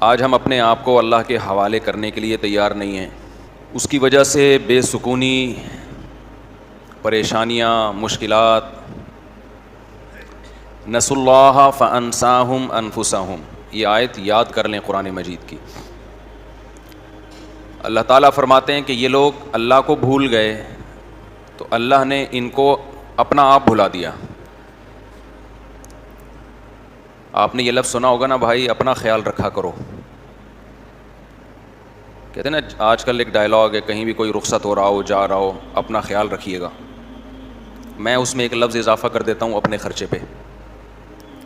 آج ہم اپنے آپ کو اللہ کے حوالے کرنے کے لیے تیار نہیں ہیں. اس کی وجہ سے بے سکونی، پریشانیاں، مشکلات. نسوا اللہ فانساہم انفسہم، یہ آیت یاد کر لیں قرآن مجید کی. اللہ تعالیٰ فرماتے ہیں کہ یہ لوگ اللہ کو بھول گئے تو اللہ نے ان کو اپنا آپ بھلا دیا. آپ نے یہ لفظ سنا ہوگا نا بھائی، اپنا خیال رکھا کرو. کہتے ہیں نا آج کل ایک ڈائلاگ ہے، کہیں بھی کوئی رخصت ہو رہا ہو، جا رہا ہو، اپنا خیال رکھیے گا. میں اس میں ایک لفظ اضافہ کر دیتا ہوں، اپنے خرچے پہ،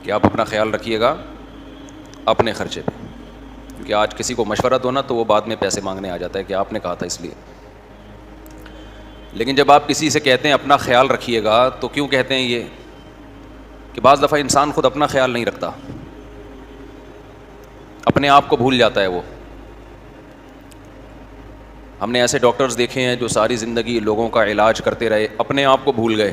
کہ آپ اپنا خیال رکھیے گا اپنے خرچے پہ. کیونکہ آج کسی کو مشورہ دو نا تو وہ بعد میں پیسے مانگنے آ جاتا ہے کہ آپ نے کہا تھا اس لیے. لیکن جب آپ کسی سے کہتے ہیں اپنا خیال رکھیے گا تو کیوں کہتے ہیں یہ؟ کہ بعض دفعہ انسان خود اپنا خیال نہیں رکھتا، اپنے آپ کو بھول جاتا ہے وہ. ہم نے ایسے ڈاکٹرز دیکھے ہیں جو ساری زندگی لوگوں کا علاج کرتے رہے، اپنے آپ کو بھول گئے.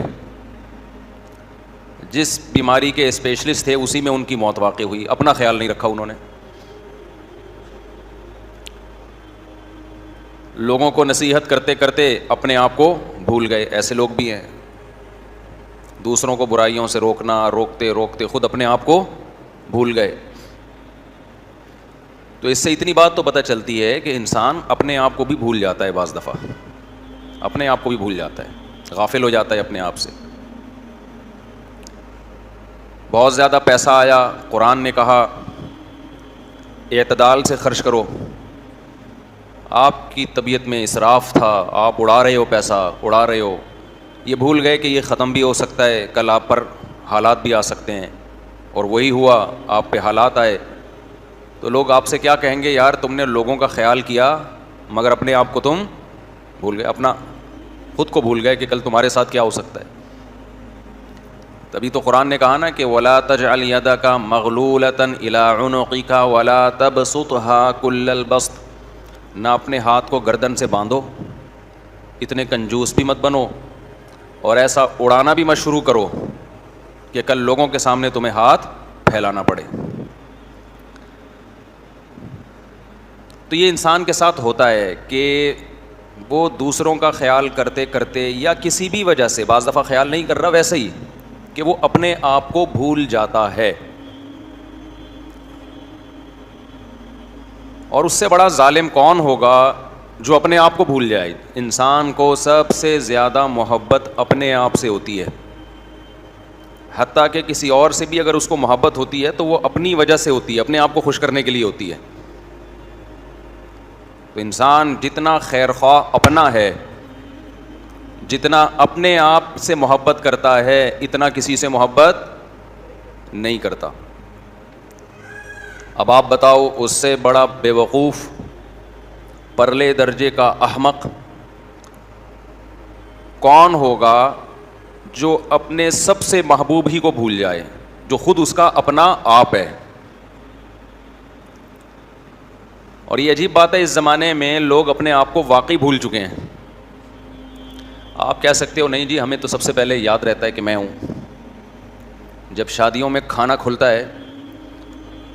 جس بیماری کے اسپیشلسٹ تھے اسی میں ان کی موت واقع ہوئی، اپنا خیال نہیں رکھا انہوں نے. لوگوں کو نصیحت کرتے کرتے اپنے آپ کو بھول گئے. ایسے لوگ بھی ہیں. دوسروں کو برائیوں سے روکنا، روکتے روکتے خود اپنے آپ کو بھول گئے. تو اس سے اتنی بات تو پتہ چلتی ہے کہ انسان اپنے آپ کو بھی بھول جاتا ہے. بعض دفعہ اپنے آپ کو بھی بھول جاتا ہے، غافل ہو جاتا ہے اپنے آپ سے. بہت زیادہ پیسہ آیا، قرآن نے کہا اعتدال سے خرچ کرو. آپ کی طبیعت میں اسراف تھا، آپ اڑا رہے ہو، پیسہ اڑا رہے ہو. یہ بھول گئے کہ یہ ختم بھی ہو سکتا ہے، کل آپ پر حالات بھی آ سکتے ہیں. اور وہی ہوا، آپ پہ حالات آئے تو لوگ آپ سے کیا کہیں گے؟ یار تم نے لوگوں کا خیال کیا مگر اپنے آپ کو تم بھول گئے، اپنا خود کو بھول گئے کہ کل تمہارے ساتھ کیا ہو سکتا ہے. تبھی تو قرآن نے کہا نا کہ وَلَا تَجْعَلْ يَدَكَ مَغْلُولَةً إِلَىٰ عُنُقِكَ وَلَا تَبْسُطْهَا كُلَّ الْبَسْطِ، نہ اپنے ہاتھ کو گردن سے باندھو، اتنے کنجوس بھی مت بنو، اور ایسا اڑانا بھی مت شروع کرو کہ کل لوگوں کے سامنے تمہیں ہاتھ پھیلانا پڑے. تو یہ انسان کے ساتھ ہوتا ہے کہ وہ دوسروں کا خیال کرتے کرتے یا کسی بھی وجہ سے، بعض دفعہ خیال نہیں کر رہا ویسے ہی، کہ وہ اپنے آپ کو بھول جاتا ہے. اور اس سے بڑا ظالم کون ہوگا جو اپنے آپ کو بھول جائے؟ انسان کو سب سے زیادہ محبت اپنے آپ سے ہوتی ہے. حتیٰ کہ کسی اور سے بھی اگر اس کو محبت ہوتی ہے تو وہ اپنی وجہ سے ہوتی ہے، اپنے آپ کو خوش کرنے کے لیے ہوتی ہے. تو انسان جتنا خیر خواہ اپنا ہے، جتنا اپنے آپ سے محبت کرتا ہے، اتنا کسی سے محبت نہیں کرتا. اب آپ بتاؤ اس سے بڑا بے وقوف، پرلے درجے کا احمق کون ہوگا جو اپنے سب سے محبوب ہی کو بھول جائے، جو خود اس کا اپنا آپ ہے. اور یہ عجیب بات ہے، اس زمانے میں لوگ اپنے آپ کو واقعی بھول چکے ہیں. آپ کہہ سکتے ہو نہیں جی ہمیں تو سب سے پہلے یاد رہتا ہے کہ میں ہوں. جب شادیوں میں کھانا کھلتا ہے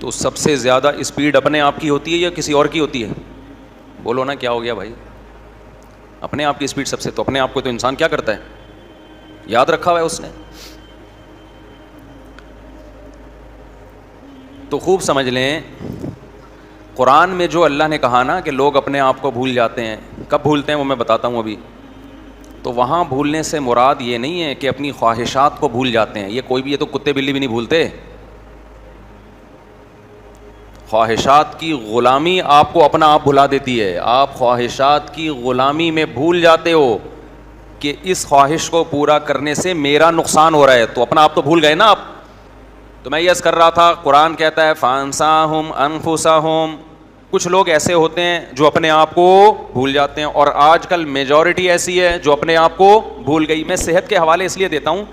تو سب سے زیادہ اسپیڈ اپنے آپ کی ہوتی ہے یا کسی اور کی ہوتی ہے؟ بولو نا کیا ہو گیا بھائی؟ اپنے آپ کی اسپیڈ سب سے. تو اپنے آپ کو تو انسان کیا کرتا ہے؟ یاد رکھا ہوا ہے اس نے. تو خوب سمجھ لیں، قرآن میں جو اللہ نے کہا نا کہ لوگ اپنے آپ کو بھول جاتے ہیں، کب بھولتے ہیں وہ میں بتاتا ہوں ابھی. تو وہاں بھولنے سے مراد یہ نہیں ہے کہ اپنی خواہشات کو بھول جاتے ہیں. یہ کوئی بھی، یہ تو کتے بلی بھی نہیں بھولتے. خواہشات کی غلامی آپ کو اپنا آپ بھلا دیتی ہے. آپ خواہشات کی غلامی میں بھول جاتے ہو کہ اس خواہش کو پورا کرنے سے میرا نقصان ہو رہا ہے، تو اپنا آپ تو بھول گئے نا آپ. تو میں یہ عرض کر رہا تھا، قرآن کہتا ہے فَأَنسَاهُمْ أَنفُسَهُمْ. کچھ لوگ ایسے ہوتے ہیں جو اپنے آپ کو بھول جاتے ہیں، اور آج کل میجورٹی ایسی ہے جو اپنے آپ کو بھول گئی. میں صحت کے حوالے اس لیے دیتا ہوں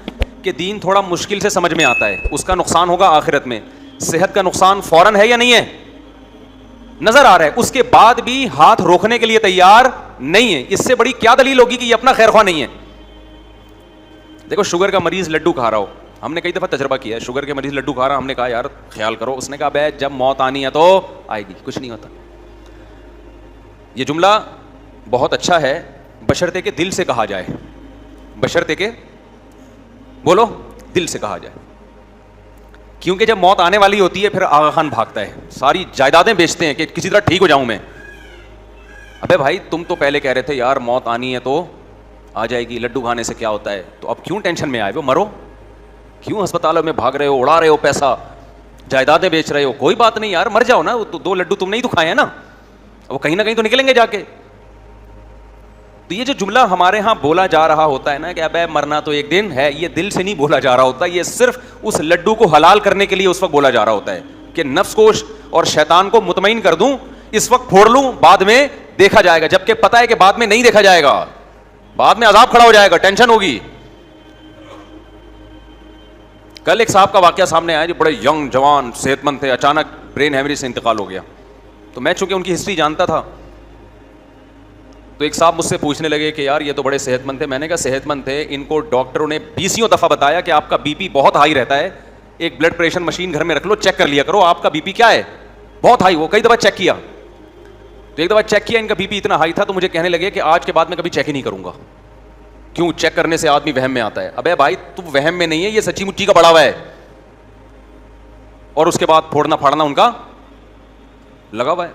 کہ دین تھوڑا مشکل سے سمجھ میں آتا ہے. اس کا نقصان ہوگا آخرت میں. صحت کا نقصان فوراً ہے یا نہیں ہے؟ نظر آ رہا ہے. اس کے بعد بھی ہاتھ روکنے کے لیے تیار نہیں ہے. اس سے بڑی کیا دلیل ہوگی کہ یہ اپنا خیر خواہ نہیں ہے؟ دیکھو شوگر کا مریض لڈو کھا رہا ہو، ہم نے کئی دفعہ تجربہ کیا ہے, شوگر کے مریض لڈو کھا رہا, ہم نے کہا یار خیال کرو, اس نے کہا بے جب موت آنی ہے تو آئے گی, کچھ نہیں ہوتا. یہ جملہ بہت اچھا ہے بشرطے کہ دل سے کہا جائے, بشرطے کہ بولو دل سے کہا جائے. کیونکہ جب موت آنے والی ہوتی ہے پھر آغا خان بھاگتا ہے, ساری جائیدادیں بیچتے ہیں کہ کسی طرح ٹھیک ہو جاؤں میں. ابے بھائی تم تو پہلے کہہ رہے تھے یار موت آنی ہے تو آ جائے گی, لڈو کھانے سے کیا ہوتا ہے, تو اب کیوں ٹینشن میں آئے ہو, مرو, کیوں ہسپتالوں میں بھاگ رہے ہو, اڑا رہے ہو پیسہ, جائیدادیں بیچ رہے ہو, کوئی بات نہیں یار, مر جاؤ نا, تو 2 لڈو تم نے ہی تو کھائے ہیں نا, وہ کہیں نہ کہیں تو نکلیں گے جا کے. تو یہ جو جملہ ہمارے ہاں بولا جا رہا ہوتا ہے نا کہ ابے مرنا تو ایک دن ہے, یہ دل سے نہیں بولا جا رہا ہوتا, یہ صرف اس لڈو کو حلال کرنے کے لیے اس وقت بولا جا رہا ہوتا ہے کہ نفس کو اور شیطان کو مطمئن کر دوں, اس وقت پھوڑ لوں, بعد میں دیکھا جائے گا, جبکہ پتہ ہے کہ بعد میں نہیں دیکھا جائے گا, بعد میں عذاب کھڑا ہو جائے گا, ٹینشن ہوگی. کل ایک صاحب کا واقعہ سامنے آیا جو بڑے ینگ جوان صحت مند تھے, اچانک برین ہیمریج سے انتقال ہو گیا. تو میں چونکہ ان کی ہسٹری جانتا تھا تو ایک صاحب مجھ سے پوچھنے لگے کہ یار یہ تو بڑے صحت مند تھے. میں نے کہا صحت مند تھے, ان کو ڈاکٹروں نے 20 دفعہ بتایا کہ آپ کا بی پی بہت ہائی رہتا ہے, ایک بلڈ پریشر مشین گھر میں رکھ لو, چیک کر لیا کرو آپ کا بی پی کیا ہے, بہت ہائی. وہ کئی دفعہ چیک کیا, تو ایک دفعہ چیک کیا ان کا بی پی اتنا ہائی تھا, تو مجھے کہنے لگے کہ آج کے بعد میں کبھی چیک ہی نہیں کروں گا. کیوں, چیک کرنے سے آدمی وہم میں آتا ہے. ابے بھائی تو وہم میں نہیں ہے, یہ سچی مچی کا بڑا ہوا ہے. اور اس کے بعد پھوڑنا پھاڑنا ان کا لگا ہوا ہے.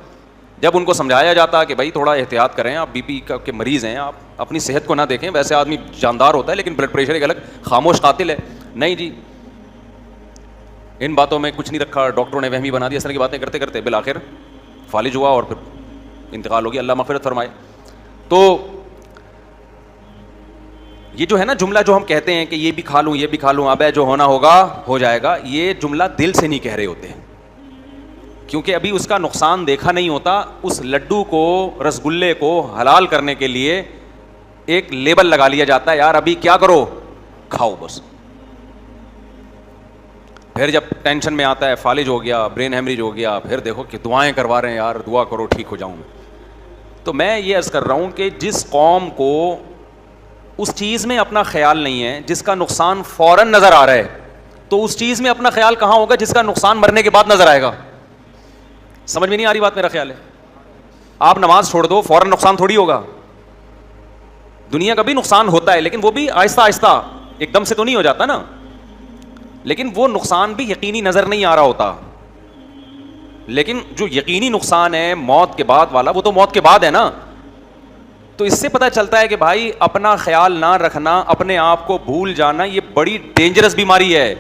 جب ان کو سمجھایا جاتا کہ بھائی تھوڑا احتیاط کریں, آپ بی پی کے مریض ہیں, آپ اپنی صحت کو نہ دیکھیں, ویسے آدمی جاندار ہوتا ہے لیکن بلڈ پریشر ایک الگ خاموش قاتل ہے. نہیں جی, ان باتوں میں کچھ نہیں رکھا, ڈاکٹروں نے وہمی بنا دیا, اس طرح کی باتیں کرتے کرتے بالآخر فالج ہوا اور پھر انتقال ہو گیا, اللہ مغفرت فرمائے. تو یہ جو ہے نا جملہ جو ہم کہتے ہیں کہ یہ بھی کھا لوں یہ بھی کھا لوں, ابے جو ہونا ہوگا ہو جائے گا, یہ جملہ دل سے نہیں کہہ رہے ہوتے, کیونکہ ابھی اس کا نقصان دیکھا نہیں ہوتا. اس لڈو کو, رسگلے کو حلال کرنے کے لیے ایک لیبل لگا لیا جاتا ہے, یار ابھی کیا کرو, کھاؤ بس. پھر جب ٹینشن میں آتا ہے, فالج ہو گیا, برین ہیمریج ہو گیا, پھر دیکھو کہ دعائیں کروا رہے ہیں, یار دعا کرو ٹھیک ہو جاؤں. تو میں یہ عرض کر رہا ہوں کہ جس قوم کو اس چیز میں اپنا خیال نہیں ہے جس کا نقصان فوراً نظر آ رہا ہے, تو اس چیز میں اپنا خیال کہاں ہوگا جس کا نقصان مرنے کے بعد نظر آئے گا. سمجھ میں نہیں آ رہی بات, میرا خیال ہے. آپ نماز چھوڑ دو, فوراً نقصان تھوڑی ہوگا. دنیا کا بھی نقصان ہوتا ہے لیکن وہ بھی آہستہ آہستہ, ایک دم سے تو نہیں ہو جاتا نا, لیکن وہ نقصان بھی یقینی نظر نہیں آ رہا ہوتا. لیکن جو یقینی نقصان ہے موت کے بعد والا, وہ تو موت کے بعد ہے نا. تو اس سے پتہ چلتا ہے کہ بھائی اپنا خیال نہ رکھنا, اپنے آپ کو بھول جانا, یہ بڑی ڈینجرس بیماری ہے.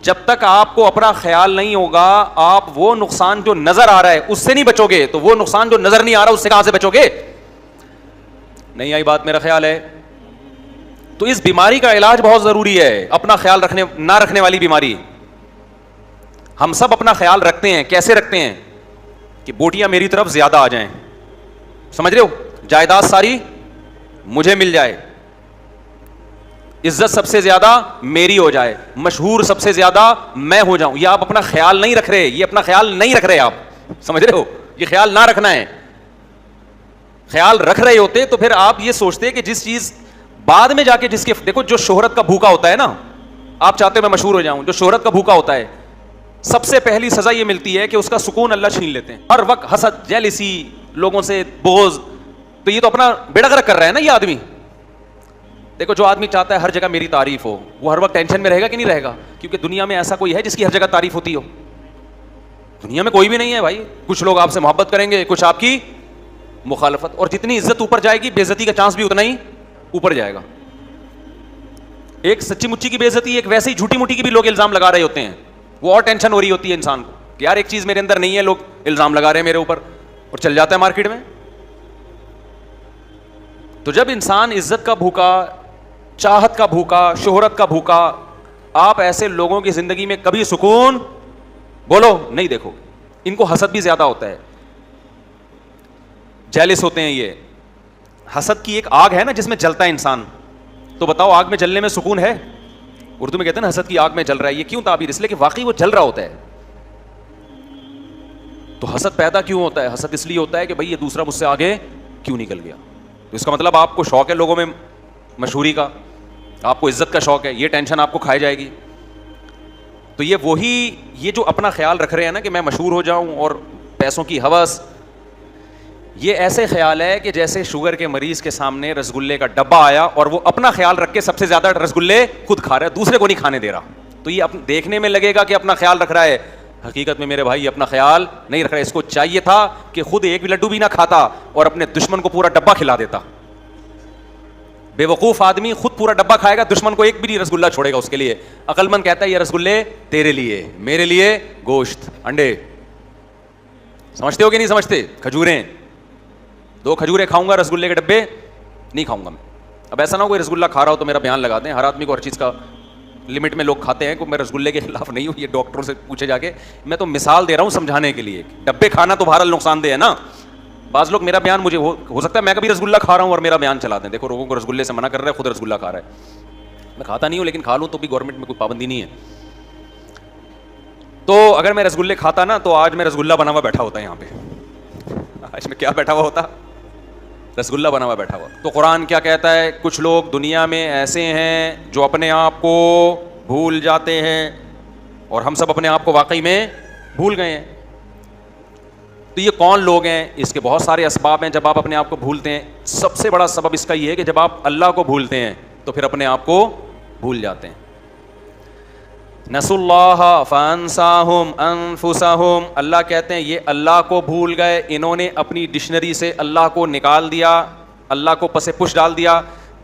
جب تک آپ کو اپنا خیال نہیں ہوگا, آپ وہ نقصان جو نظر آ رہا ہے اس سے نہیں بچو گے, تو وہ نقصان جو نظر نہیں آ رہا اس سے کہاں سے بچو گے. نہیں آئی بات, میرا خیال ہے. تو اس بیماری کا علاج بہت ضروری ہے, اپنا خیال رکھنے نہ رکھنے والی بیماری. ہم سب اپنا خیال رکھتے ہیں, کیسے رکھتے ہیں کہ بوٹیاں میری طرف زیادہ آ جائیں, سمجھ رہے ہو, جائیداد ساری مجھے مل جائے, عزت سب سے زیادہ میری ہو جائے, مشہور سب سے زیادہ میں ہو جاؤں. یہ آپ اپنا خیال نہیں رکھ رہے, یہ اپنا خیال نہیں رکھ رہے آپ, سمجھ رہے ہو, یہ خیال نہ رکھنا ہے. خیال رکھ رہے ہوتے تو پھر آپ یہ سوچتے کہ جس چیز بعد میں جا کے جس کے, دیکھو جو شہرت کا بھوکا ہوتا ہے نا, آپ چاہتے ہو میں مشہور ہو جاؤں, جو شہرت کا بھوکا ہوتا ہے سب سے پہلی سزا یہ ملتی ہے کہ اس کا سکون اللہ چھین لیتے ہیں. ہر وقت حسد, جیلسی, لوگوں سے بغض, تو یہ تو اپنا بیڑا غرق کر رہا ہے نا یہ آدمی. دیکھو جو آدمی چاہتا ہے ہر جگہ میری تعریف ہو, وہ ہر وقت ٹینشن میں رہے گا کہ نہیں رہے گا, کیونکہ دنیا میں ایسا کوئی ہے جس کی ہر جگہ تعریف ہوتی ہو. دنیا میں کوئی بھی نہیں ہے بھائی. کچھ لوگ آپ سے محبت کریں گے, کچھ آپ کی مخالفت, اور جتنی عزت اوپر جائے گی بے عزتی کا چانس بھی اتنا ہی اوپر جائے گا. ایک سچی مچی کی بے عزتی, ایک ویسے ہی جھوٹی موٹی کی بھی لوگ الزام لگا رہے ہوتے ہیں, وہ اور ٹینشن ہو رہی ہوتی ہے انسان کو کہ یار ایک چیز میرے اندر نہیں ہے, لوگ الزام لگا رہے ہیں میرے اوپر, اور چل جاتا ہے مارکیٹ میں. تو جب انسان عزت کا بھوکا, چاہت کا بھوکا, شہرت کا بھوکا, آپ ایسے لوگوں کی زندگی میں کبھی سکون بولو نہیں دیکھو. ان کو حسد بھی زیادہ ہوتا ہے, جیلس ہوتے ہیں. یہ حسد کی ایک آگ ہے نا جس میں جلتا ہے انسان, تو بتاؤ آگ میں جلنے میں سکون ہے؟ اردو میں کہتے ہیں نا حسد کی آگ میں جل رہا ہے. یہ کیوں تعبیر؟ اس لیے کہ واقعی وہ جل رہا ہوتا ہے. تو حسد پیدا کیوں ہوتا ہے؟ حسد اس لیے ہوتا ہے کہ بھائی یہ دوسرا مجھ سے آگے کیوں نکل گیا. تو اس کا مطلب آپ کو شوق ہے لوگوں میں مشہوری کا, آپ کو عزت کا شوق ہے, یہ ٹینشن آپ کو کھائی جائے گی. تو یہ جو اپنا خیال رکھ رہے ہیں نا کہ میں مشہور ہو جاؤں اور پیسوں کی ہوس، یہ ایسے خیال ہے کہ جیسے شوگر کے مریض کے سامنے رسگلے کا ڈبہ آیا اور وہ اپنا خیال رکھ کے سب سے زیادہ رسگلے خود کھا رہا ہے، دوسرے کو نہیں کھانے دے رہا. تو یہ دیکھنے میں لگے گا کہ اپنا خیال رکھ رہا ہے، حقیقت میں میرے بھائی اپنا خیال نہیں رکھ رہا ہے. اس کو چاہیے تھا کہ خود ایک بھی لڈو بھی نہ کھاتا اور اپنے دشمن کو پورا ڈبہ کھلا دیتا. بے وقوف آدمی خود پورا ڈبہ کھائے گا، دشمن کو ایک بھی نہیں رسگلہ چھوڑے گا اس کے لیے. عقل مند کہتا ہے یہ رسگلے تیرے لیے، میرے لیے گوشت انڈے. سمجھتے ہو کہ نہیں سمجھتے؟ کھجوریں، 2 کھجوریں کھاؤں گا، رسگلے کے ڈبے نہیں کھاؤں گا میں. اب ایسا نہ ہو کوئی رسگلہ کھا رہا ہو تو میرا بیان لگا دیں. ہر آدمی کو ہر چیز کا لمٹ میں لوگ کھاتے ہیں. کو میں رسگلے کے خلاف نہیں ہوں، یہ ڈاکٹروں سے پوچھے جا کے. میں تو مثال دے رہا ہوں سمجھانے کے لیے. ڈبے کھانا تو بہرحال نقصان دہ ہے نا. بعض لوگ میرا بیان مجھے ہو سکتا ہے میں کبھی رسگلہ کھا رہا ہوں اور میرا بیان چلا دیں، دیکھو لوگوں کو رسگلے سے منع کر رہا ہے، خود رسگلہ کھا رہا ہے. میں کھاتا نہیں ہوں لیکن کھا لوں تو بھی گورنمنٹ میں کوئی پابندی نہیں ہے. تو اگر میں رسگلے کھاتا نا تو آج میں رسگلہ بنا ہوا بیٹھا ہوتا یہاں پہ. آج میں کیا بیٹھا ہوا ہوتا؟ رسگلہ بنا ہوا بیٹھا ہوا. تو قرآن کیا کہتا ہے؟ کچھ لوگ دنیا میں ایسے ہیں جو اپنے آپ کو بھول جاتے ہیں، اور ہم سب اپنے آپ کو واقعی میں بھول گئے ہیں. تو یہ کون لوگ ہیں؟ اس کے بہت سارے اسباب ہیں جب آپ اپنے آپ کو بھولتے ہیں. سب سے بڑا سبب اس کا یہ ہے کہ جب آپ اللہ کو بھولتے ہیں تو پھر اپنے آپ کو بھول جاتے ہیں. نسوا اللہ فانساہم انفسہم، اللہ کہتے ہیں یہ اللہ کو بھول گئے، انہوں نے اپنی ڈکشنری سے اللہ کو نکال دیا، اللہ کو پس پش ڈال دیا.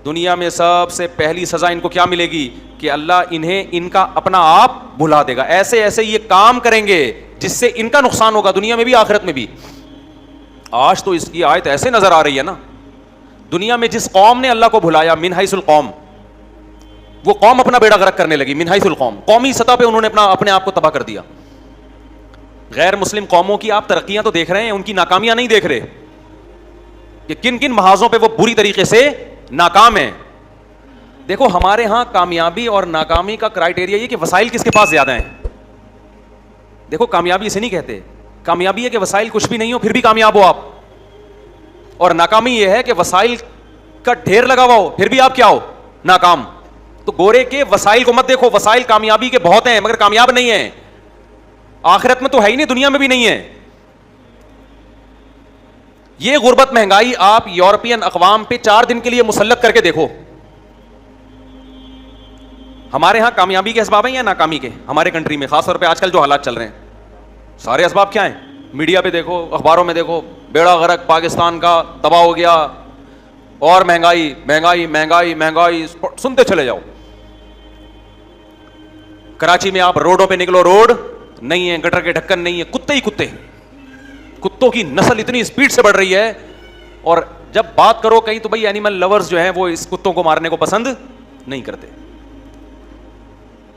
دنیا میں سب سے پہلی سزا ان کو کیا ملے گی کہ اللہ انہیں ان کا اپنا آپ بھلا دے گا. ایسے ایسے یہ کام کریں گے جس سے ان کا نقصان ہوگا دنیا میں بھی آخرت میں بھی. آج تو اس کی آیت ایسے نظر آ رہی ہے نا، دنیا میں جس قوم نے اللہ کو بھلایا، من حیث القوم، وہ قوم اپنا بیڑا غرق کرنے لگی. من حیث القوم، قومی سطح پہ انہوں نے اپنے آپ کو تباہ کر دیا. غیر مسلم قوموں کی آپ ترقیاں تو دیکھ رہے ہیں، ان کی ناکامیاں نہیں دیکھ رہے کہ کن کن محاذوں پہ وہ بری طریقے سے ناکام ہیں. دیکھو ہمارے ہاں کامیابی اور ناکامی کا کرائٹیریا یہ کہ وسائل کس کے پاس زیادہ ہیں. دیکھو کامیابی اسے نہیں کہتے، کامیابی ہے کہ وسائل کچھ بھی نہیں ہو پھر بھی کامیاب ہو آپ، اور ناکامی یہ ہے کہ وسائل کا ڈھیر لگا ہوا ہو پھر بھی آپ کیا ہو؟ ناکام. تو گورے کے وسائل کو مت دیکھو، وسائل کامیابی کے بہت ہیں مگر کامیاب نہیں ہیں. آخرت میں تو ہے ہی نہیں، دنیا میں بھی نہیں ہے. یہ غربت مہنگائی آپ یورپین اقوام پہ 4 دن کے لیے مسلط کر کے دیکھو. ہمارے ہاں کامیابی کے اسباب ہیں یا ناکامی کے؟ ہمارے کنٹری میں خاص طور پہ آج کل جو حالات چل رہے ہیں سارے اسباب کیا ہیں؟ میڈیا پہ دیکھو، اخباروں میں دیکھو، بیڑا غرق پاکستان کا تباہ ہو گیا، اور مہنگائی مہنگائی مہنگائی مہنگائی سنتے چلے جاؤ. کراچی میں آپ روڈوں پہ نکلو، روڈ نہیں ہے، گٹر کے ڈھکن نہیں ہے، کتے ہی کتے. کتوں کی نسل اتنی اسپیڈ سے بڑھ رہی ہے، اور جب بات کرو کہیں تو بھائی اینیمل لورز جو ہیں وہ اس کتوں کو مارنے کو پسند نہیں کرتے.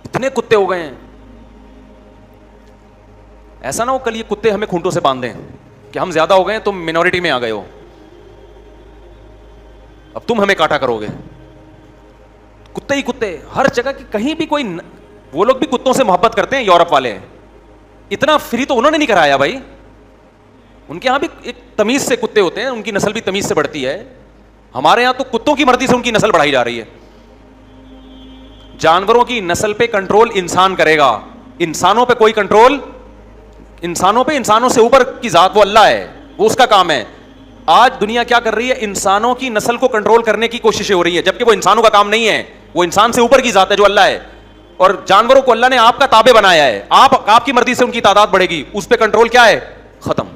اتنے کتے ہو گئے ہیں. ایسا نہ ہو کل یہ کتے ہمیں کھونٹوں سے باندھ دیں کہ ہم زیادہ ہو گئے، تم منورٹی میں آ گئے ہو، اب تم ہمیں کاٹا کرو گے. کتے ہی کتے ہر جگہ کی. کہیں بھی کوئی وہ لوگ بھی کتوں سے محبت کرتے ہیں، یورپ والے. اتنا فری تو انہوں نے نہیں کرایا بھائی، ان کے یہاں بھی ایک تمیز سے کتے ہوتے ہیں، ان کی نسل بھی تمیز سے بڑھتی ہے. ہمارے یہاں تو کتوں کی مرضی سے ان کی نسل بڑھائی جا رہی ہے. جانوروں کی نسل پہ کنٹرول انسان کرے گا، انسانوں پہ کوئی کنٹرول، انسانوں سے اوپر کی ذات وہ اللہ ہے، وہ اس کا کام ہے. آج دنیا کیا کر رہی ہے؟ انسانوں کی نسل کو کنٹرول کرنے کی کوششیں ہو رہی ہے، جبکہ وہ انسانوں کا کام نہیں ہے، وہ انسان سے اوپر کی ذات ہے جو اللہ ہے. اور جانوروں کو اللہ نے آپ کا تابع بنایا ہے، آپ کی مرضی سے ان کی تعداد بڑھے گی، اس پہ کنٹرول کیا ہے؟ ختم.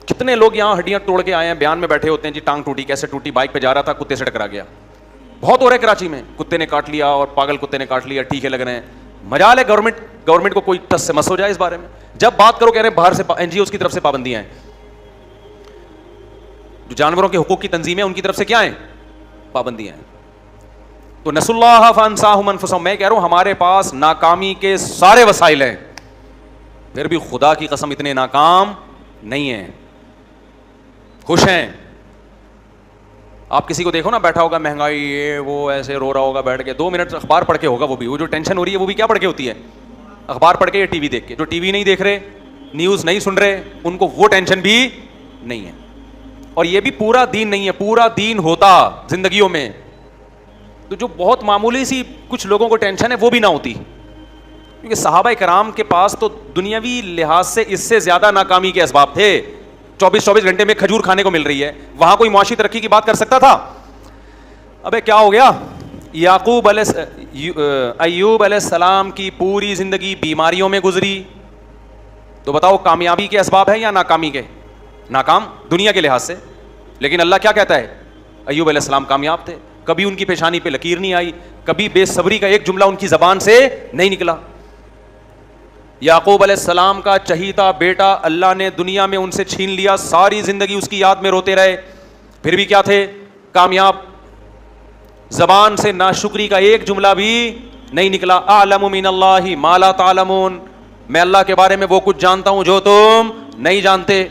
کتنے لوگ یہاں ہڈیاں توڑ کے آئے ہیں، بیان میں بیٹھے ہوتے ہیں جی ٹانگ ٹوٹی، کیسے ٹوٹی؟ بائک پہ جا رہا تھا، کتے سے ٹکرا گیا. بہت ہو رہا ہے کراچی میں، کتے نے کاٹ لیا اور پاگل کتے نے کاٹ لیا، ٹیکے لگ رہے ہیں. مجال ہے گورنمنٹ کو کوئی ٹس سے مس ہو جائے اس بارے میں. جب بات کرو کہہ رہے ہیں باہر سے NGOs کی طرف سے پابندیاں ہیں، جو جانوروں کے حقوق کی تنظیمیں ان کی طرف سے کیا ہیں؟ پابندیاں ہیں. تو نسوا اللہ فانساہم انفسہم، میں کہہ رہا ہوں ہمارے پاس ناکامی کے سارے وسائل ہیں، پھر بھی خدا کی قسم اتنے ناکام نہیں ہیں، خوش ہیں. آپ کسی کو دیکھو نا بیٹھا ہوگا مہنگائی یہ وہ ایسے رو رہا ہوگا بیٹھ کے، 2 منٹ اخبار پڑھ کے ہوگا، وہ جو ٹینشن ہو رہی ہے وہ بھی کیا پڑھ کے ہوتی ہے؟ اخبار پڑھ کے یا ٹی وی دیکھ کے. جو ٹی وی نہیں دیکھ رہے، نیوز نہیں سن رہے، ان کو وہ ٹینشن بھی نہیں ہے. اور یہ بھی پورا دین نہیں ہے، پورا دین ہوتا زندگیوں میں تو جو بہت معمولی سی کچھ لوگوں کو ٹینشن ہے وہ بھی نہ ہوتی. کیونکہ صحابہ کرام کے پاس تو دنیاوی لحاظ سے اس سے زیادہ ناکامی کے اسباب تھے. 24 گھنٹے میں کھجور کھانے کو مل رہی ہے, وہاں کوئی معاشی ترقی کی بات کر سکتا تھا؟ ابے کیا ہو گیا؟ ایوب علیہ السلام کی پوری زندگی بیماریوں میں گزری, تو بتاؤ کامیابی کے اسباب ہیں یا ناکامی کے؟ ناکام دنیا کے لحاظ سے. لیکن اللہ کیا کہتا ہے؟ ایوب علیہ السلام کامیاب تھے, کبھی ان کی پیشانی پہ لکیر نہیں آئی, کبھی بے صبری کا ایک جملہ ان کی زبان سے نہیں نکلا. یعقوب علیہ السلام کا چہیتا بیٹا اللہ نے دنیا میں ان سے چھین لیا, ساری زندگی اس کی یاد میں روتے رہے, پھر بھی کیا تھے؟ کامیاب. زبان سے ناشکری کا ایک جملہ بھی نہیں نکلا. اعلم من اللہ ما لا تعلمون, میں اللہ کے بارے میں وہ کچھ جانتا ہوں جو تم نہیں جانتے.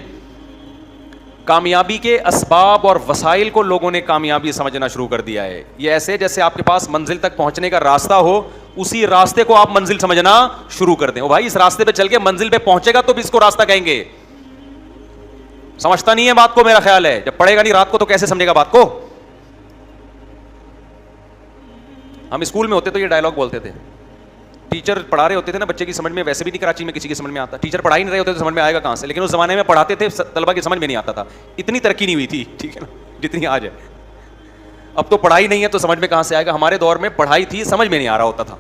کامیابی کے اسباب اور وسائل کو لوگوں نے کامیابی سمجھنا شروع کر دیا ہے. یہ ایسے جیسے آپ کے پاس منزل تک پہنچنے کا راستہ ہو, اسی راستے کو آپ منزل سمجھنا شروع کر دیں. او بھائی اس راستے پہ چل کے منزل پہ پہنچے گا تو بھی اس کو راستہ کہیں گے. سمجھتا نہیں ہے بات کو, میرا خیال ہے. جب پڑھے گا نہیں رات کو تو کیسے سمجھے گا بات کو؟ ہم اسکول میں ہوتے تو یہ ڈائلاگ بولتے تھے, ٹیچر پڑھا رہے ہوتے تھے نا, بچے کی سمجھ میں ویسے بھی نہیں کراچی میں کسی کی سمجھ میں آتا, ٹیچر پڑھا ہی نہیں رہے ہوتے تو سمجھ میں آئے گا کہاں سے. لیکن اس زمانے میں پڑھاتے تھے, طلبہ کی سمجھ میں نہیں آتا تھا. اتنی ترقی نہیں ہوئی تھی, ٹھیک ہے نا, جتنی آج ہے. اب تو پڑھائی نہیں ہے تو سمجھ میں کہاں سے آئے گا. ہمارے دور میں پڑھائی تھی, سمجھ میں نہیں آ رہا ہوتا تھا.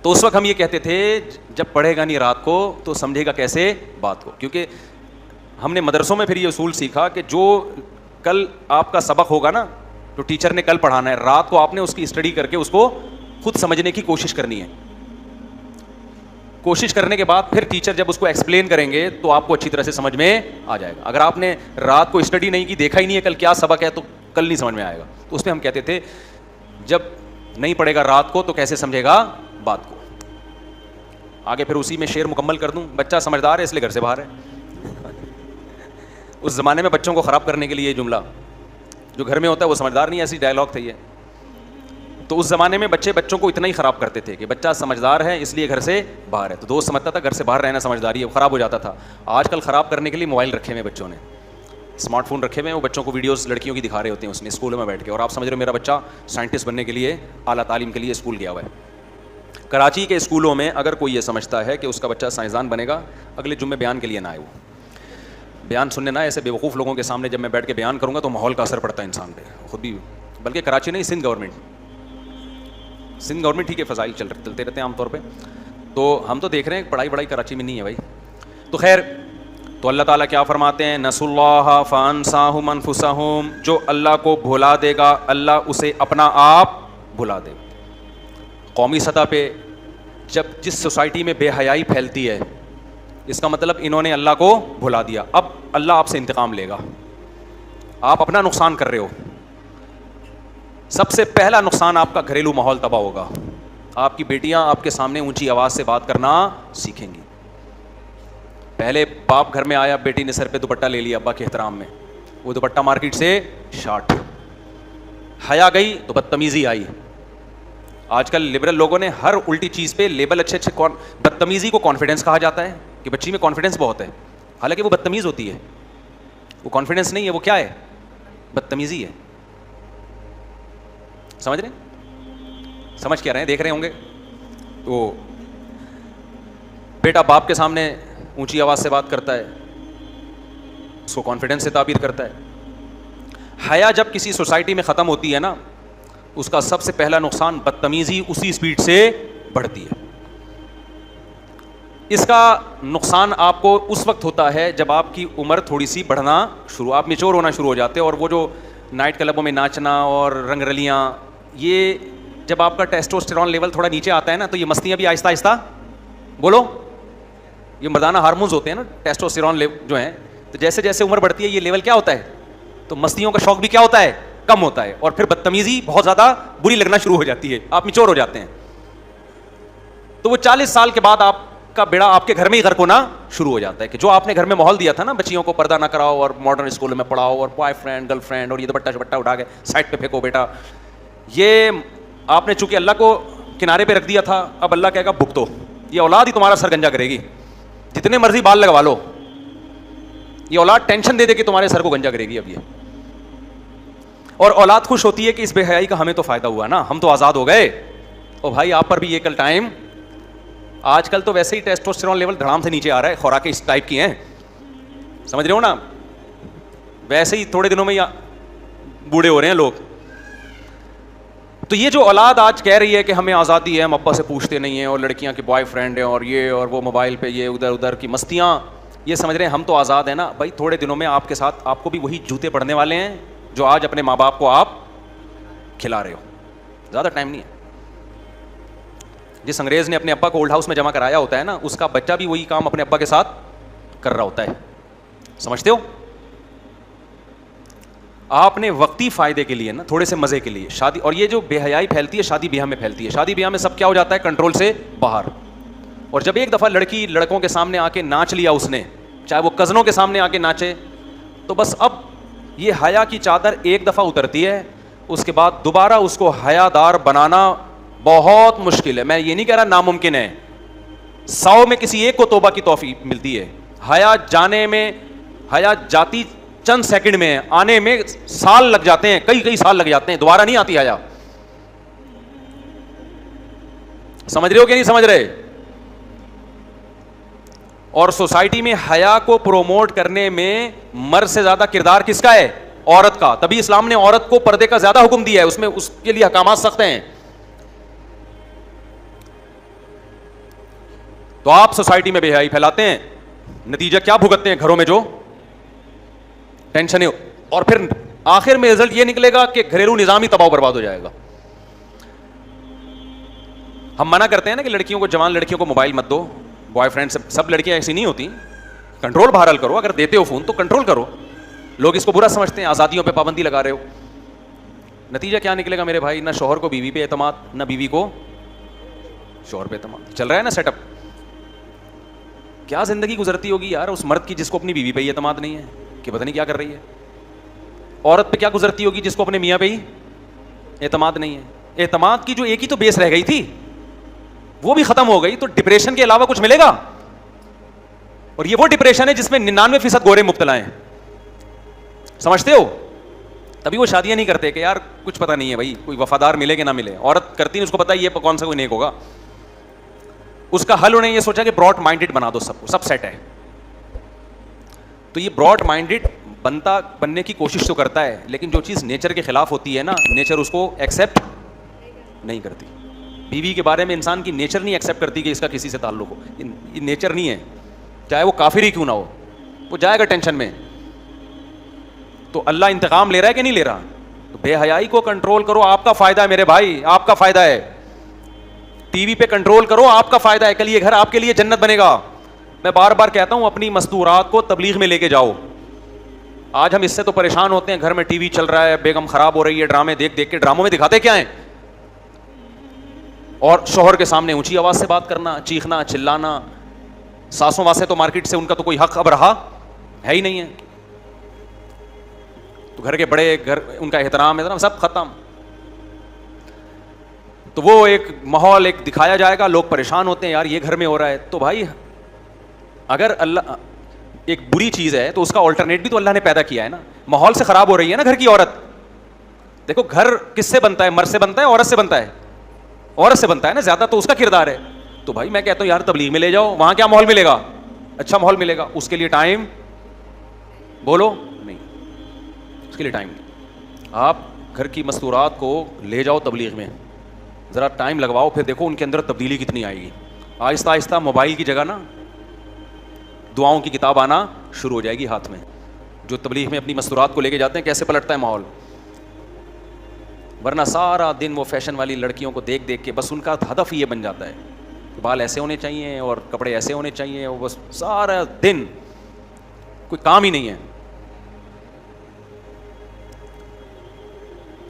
تو اس وقت ہم یہ کہتے تھے جب پڑھے گا نہیں رات کو تو سمجھے گا کیسے بات کو. کیونکہ ہم نے مدرسوں میں پھر یہ اصول سیکھا کہ جو کل آپ کا سبق ہوگا نا, تو ٹیچر نے کل پڑھانا ہے, رات کو آپ نے اس کی اسٹڈی کر کے اس کو خود سمجھنے کی کوشش کرنی ہے. کوشش کرنے کے بعد پھر ٹیچر جب اس کو ایکسپلین کریں گے تو آپ کو اچھی طرح سے سمجھ میں آ جائے گا. اگر آپ نے رات کو اسٹڈی نہیں کی, دیکھا ہی نہیں ہے کل کیا سبق ہے, تو کل نہیں سمجھ میں آئے گا. تو اس میں ہم کہتے تھے جب نہیں پڑھے گا رات کو تو کیسے سمجھے گا بات کو. آگے پھر اسی میں شعر مکمل کر دوں. بچہ سمجھدار ہے اس لیے گھر سے باہر ہے. اس زمانے میں بچوں کو خراب کرنے کے لیے یہ جملہ, جو گھر میں ہوتا ہے وہ سمجھدار نہیں, ایسی ڈائلاگ تھا یہ. تو اس زمانے میں بچوں کو اتنا ہی خراب کرتے تھے کہ بچہ سمجھدار ہے اس لیے گھر سے باہر ہے. تو دوست سمجھتا تھا گھر سے باہر رہنا سمجھداری ہے, خراب ہو جاتا تھا. آج کل خراب کرنے کے لیے موبائل رکھے ہوئے بچوں نے, اسمارٹ فون رکھے ہوئے ہیں, وہ بچوں کو ویڈیوز لڑکیوں کی دکھا رہے ہوتے ہیں اس میں اسکولوں میں بیٹھ کے, اور آپ سمجھ رہے ہو میرا بچہ سائنٹسٹ بننے کے لیے, اعلیٰ تعلیم کے لیے اسکول گیا ہوا ہے. کراچی کے اسکولوں میں اگر کوئی یہ سمجھتا ہے کہ اس کا بچہ سائنسدان بنے گا, اگلے جمعے بیان کے لیے نہ آئے. وہ بیان سننے نہ, ایسے بیوقوف لوگوں کے سامنے جب میں بیٹھ کے بیان کروں گا تو ماحول کا اثر پڑتا ہے انسان پہ خود بھی. بلکہ کراچی نہیں, سندھ گورنمنٹ ہی کے فضائل چلتے رہتے ہیں عام طور پہ. تو ہم تو دیکھ رہے ہیں پڑھائی کراچی میں نہیں ہے بھائی. تو خیر, تو اللہ تعالیٰ کیا فرماتے ہیں؟ نسوا اللہ فانساہم انفسہم, جو اللہ کو بھلا دے گا اللہ اسے اپنا آپ بھلا دے. قومی سطح پہ جب جس سوسائٹی میں بے حیائی پھیلتی ہے, اس کا مطلب انہوں نے اللہ کو بھلا دیا. اب اللہ آپ سے انتقام لے گا, آپ اپنا نقصان کر رہے ہو. سب سے پہلا نقصان آپ کا گھریلو ماحول تباہ ہوگا. آپ کی بیٹیاں آپ کے سامنے اونچی آواز سے بات کرنا سیکھیں گی. پہلے باپ گھر میں آیا, بیٹی نے سر پہ دوپٹہ لے لیا ابا کے احترام میں, وہ دوپٹہ مارکیٹ سے شارٹ. حیا گئی تو بدتمیزی آئی. آج کل لبرل لوگوں نے ہر الٹی چیز پہ لیبل اچھے بدتمیزی کو کانفیڈنس کہا جاتا ہے کہ بچی میں کانفیڈنس بہت ہے, حالانکہ وہ بدتمیز ہوتی ہے. وہ کانفیڈنس نہیں ہے, وہ کیا ہے؟ بدتمیزی ہے. سمجھ رہے ہیں؟ سمجھ کیا رہے ہیں, دیکھ رہے ہوں گے. تو بیٹا باپ کے سامنے اونچی آواز سے بات کرتا ہے, اس کو کانفیڈنس سے تعبیر کرتا ہے. حیا جب کسی سوسائٹی میں ختم ہوتی ہے نا, اس کا سب سے پہلا نقصان بدتمیزی اسی اسپیڈ سے بڑھتی ہے. اس کا نقصان آپ کو اس وقت ہوتا ہے جب آپ کی عمر تھوڑی سی بڑھنا آپ میچور ہونا شروع ہو جاتے ہیں, اور وہ جو نائٹ کلبوں میں ناچنا اور رنگ رلیاں, یہ جب آپ کا ٹیسٹوسٹیرون لیول تھوڑا نیچے آتا ہے نا, تو یہ مستیاں بھی آہستہ آہستہ, بولو, یہ مردانہ ہارمونز ہوتے ہیں نا ٹیسٹوسٹیرون جو ہیں, تو جیسے جیسے عمر بڑھتی ہے یہ لیول کیا ہوتا ہے, تو مستیوں کا شوق بھی کیا ہوتا ہے, کم ہوتا ہے, اور پھر بدتمیزی بہت زیادہ بری لگنا شروع ہو جاتی ہے, آپ میچور ہو جاتے ہیں. تو وہ 40 سال کے بعد آپ کا بیڑا آپ کے گھر میں ہی غرق ہونا شروع ہو جاتا ہے کہ جو آپ نے گھر میں ماحول دیا تھا نا, بچیوں کو پردہ نہ کراؤ اور ماڈرن اسکولوں میں پڑھاؤ اور بوائے فرینڈ گرل فرینڈ اور یہ دوپٹہ اٹھا کے سائڈ پہ پھینکو بیٹا, یہ آپ نے چونکہ اللہ کو کنارے پہ رکھ دیا تھا, اب اللہ کہے گا بھگتو, یہ اولاد ہی تمہارا سر گنجا کرے گی, جتنے مرضی بال لگوا لو, یہ اولاد ٹینشن دے دے کہ تمہارے سر کو گنجا کرے گی. اب یہ اور اولاد خوش ہوتی ہے کہ اس بے حیائی کا ہمیں تو فائدہ ہوا نا, ہم تو آزاد ہو گئے. اور بھائی آپ پر بھی یہ کل ٹائم آج کل تو ویسے ہی ٹیسٹوسٹیرون لیول دھڑام سے نیچے آ رہا ہے, خوراکیں اس ٹائپ کی ہیں, سمجھ رہے ہو نا, ویسے ہی تھوڑے دنوں میں بوڑھے ہو رہے ہیں لوگ. تو یہ جو اولاد آج کہہ رہی ہے کہ ہمیں آزادی ہے, ہم ابا سے پوچھتے نہیں ہیں, اور لڑکیاں کے بوائے فرینڈ ہیں, اور یہ اور وہ موبائل پہ یہ ادھر ادھر کی مستیاں, یہ سمجھ رہے ہیں ہم تو آزاد ہیں نا. بھائی تھوڑے دنوں میں آپ کے ساتھ آپ کو بھی وہی جوتے پڑنے والے ہیں جو آج اپنے ماں باپ کو آپ کھلا رہے ہو. زیادہ ٹائم نہیں ہے. جس انگریز نے اپنے ابا کو اولڈ ہاؤس میں جمع کرایا ہوتا ہے نا, اس کا بچہ بھی وہی کام اپنے ابا کے ساتھ کر رہا ہوتا ہے. سمجھتے ہو؟ آپ نے وقتی فائدے کے لیے نا, تھوڑے سے مزے کے لیے شادی, اور یہ جو بے حیائی پھیلتی ہے شادی بیاہ میں پھیلتی ہے. شادی بیاہ میں سب کیا ہو جاتا ہے, کنٹرول سے باہر. اور جب ایک دفعہ لڑکی لڑکوں کے سامنے آ کے ناچ لیا اس نے, چاہے وہ کزنوں کے سامنے آ کے ناچے, تو بس اب یہ حیا کی چادر ایک دفعہ اترتی ہے, اس کے بعد دوبارہ اس کو حیا دار بنانا بہت مشکل ہے. میں یہ نہیں کہہ رہا ناممکن ہے, 100 میں کسی ایک کو توبہ کی توفیق ملتی ہے. حیا جانے میں, حیا جاتی چند سیکنڈ میں, آنے میں سال لگ جاتے ہیں, کئی سال لگ جاتے ہیں, دوبارہ نہیں آتی حیا. سمجھ رہے ہو کہ نہیں سمجھ رہے؟ اور سوسائٹی میں حیا کو پروموٹ کرنے میں مرد سے زیادہ کردار کس کا ہے؟ عورت کا. تبھی اسلام نے عورت کو پردے کا زیادہ حکم دیا ہے, اس میں اس کے لیے احکامات سخت ہیں. تو آپ سوسائٹی میں بے حیائی پھیلاتے ہیں, نتیجہ کیا بھگتتے ہیں گھروں میں؟ جو ٹینشن ہے, اور پھر آخر میں رزلٹ یہ نکلے گا کہ گھریلو نظام ہی تباہ و برباد ہو جائے گا. ہم منع کرتے ہیں نا کہ لڑکیوں کو, جوان لڑکیوں کو موبائل مت دو, بوائے فرینڈ سے. سب لڑکیاں ایسی نہیں ہوتی, کنٹرول بہرحال کرو, اگر دیتے ہو فون تو کنٹرول کرو. لوگ اس کو برا سمجھتے ہیں, آزادیوں پہ پابندی لگا رہے ہو. نتیجہ کیا نکلے گا میرے بھائی؟ نہ شوہر کو بیوی پہ اعتماد, نہ بیوی کو شوہر پہ اعتماد. چل رہا ہے نا سیٹ اپ. کیا زندگی گزرتی ہوگی یار اس مرد کی جس کو اپنی بیوی پہ ہی اعتماد نہیں ہے, کہ پتہ نہیں کیا کر رہی ہے. عورت پہ کیا گزرتی ہوگی جس کو اپنے میاں پہ ہی اعتماد نہیں ہے. اعتماد کی جو ایک ہی تو بیس رہ گئی تھی وہ بھی ختم ہو گئی, تو ڈپریشن کے علاوہ کچھ ملے گا؟ اور یہ وہ ڈپریشن ہے جس میں 99% گورے مبتلا ہیں. سمجھتے ہو؟ تبھی وہ شادیاں نہیں کرتے کہ یار کچھ پتہ نہیں ہے بھائی, کوئی وفادار ملے کہ نہ ملے. عورت کرتی نہیں, اس کو پتہ ہے یہ کون سا کوئی نیک ہوگا. اس کا حل انہیں یہ سوچا کہ براڈ مائنڈیڈ بنا دو سب کو, سب سیٹ ہے. تو یہ براڈ مائنڈیڈ بننے کی کوشش تو کرتا ہے, لیکن جو چیز نیچر کے خلاف ہوتی ہے نا, نیچر اس کو ایکسیپٹ نہیں کرتی. بیوی کے بارے میں انسان کی نیچر نہیں ایکسیپٹ کرتی کہ اس کا کسی سے تعلق ہو. یہ نیچر نہیں ہے, چاہے وہ کافر ہی کیوں نہ ہو, وہ جائے گا ٹینشن میں. تو اللہ انتقام لے رہا ہے کہ نہیں لے رہا؟ تو بے حیائی کو کنٹرول کرو, آپ کا فائدہ ہے میرے بھائی, آپ کا فائدہ ہے. ٹی وی پہ کنٹرول کرو, آپ کا فائدہ ہے. کل یہ گھر آپ کے لیے جنت بنے گا. میں بار بار کہتا ہوں اپنی مستورات کو تبلیغ میں لے کے جاؤ. آج ہم اس سے تو پریشان ہوتے ہیں, گھر میں ٹی وی چل رہا ہے, بیگم خراب ہو رہی ہے, ڈرامے دیکھ دیکھ کے. ڈراموں میں دکھاتے کیا ہیں؟ اور شوہر کے سامنے اونچی آواز سے بات کرنا, چیخنا, چلانا. ساسوں واسے تو مارکیٹ سے ان کا تو کوئی حق اب رہا ہے ہی نہیں ہے. تو گھر کے بڑے, گھر ان کا احترام سب ختم. تو وہ ایک ماحول ایک دکھایا جائے گا, لوگ پریشان ہوتے ہیں یار یہ گھر میں ہو رہا ہے. تو بھائی اگر اللہ ایک بری چیز ہے تو اس کا آلٹرنیٹ بھی تو اللہ نے پیدا کیا ہے نا. ماحول سے خراب ہو رہی ہے نا گھر کی عورت. دیکھو گھر کس سے بنتا ہے؟ مرد سے بنتا ہے, عورت سے بنتا ہے؟ عورت سے بنتا ہے نا, زیادہ تو اس کا کردار ہے. تو بھائی میں کہتا ہوں یار تبلیغ میں لے جاؤ, وہاں کیا ماحول ملے گا؟ اچھا ماحول ملے گا. اس کے لیے ٹائم بولو نہیں, اس کے لیے ٹائم نہیں. آپ گھر کی مستورات کو لے جاؤ تبلیغ میں, ذرا ٹائم لگواؤ, پھر دیکھو ان کے اندر تبدیلی کتنی آئے گی. آہستہ آہستہ موبائل کی جگہ نا دعاؤں کی کتاب آنا شروع ہو جائے گی ہاتھ میں. جو تبلیغ میں اپنی مستورات کو لے کے جاتے ہیں کیسے پلٹتا ہے ماحول. ورنہ سارا دن وہ فیشن والی لڑکیوں کو دیکھ دیکھ کے بس ان کا ہدف یہ بن جاتا ہے کہ بال ایسے ہونے چاہیے اور کپڑے ایسے ہونے چاہیے, اور بس سارا دن کوئی کام ہی نہیں ہے.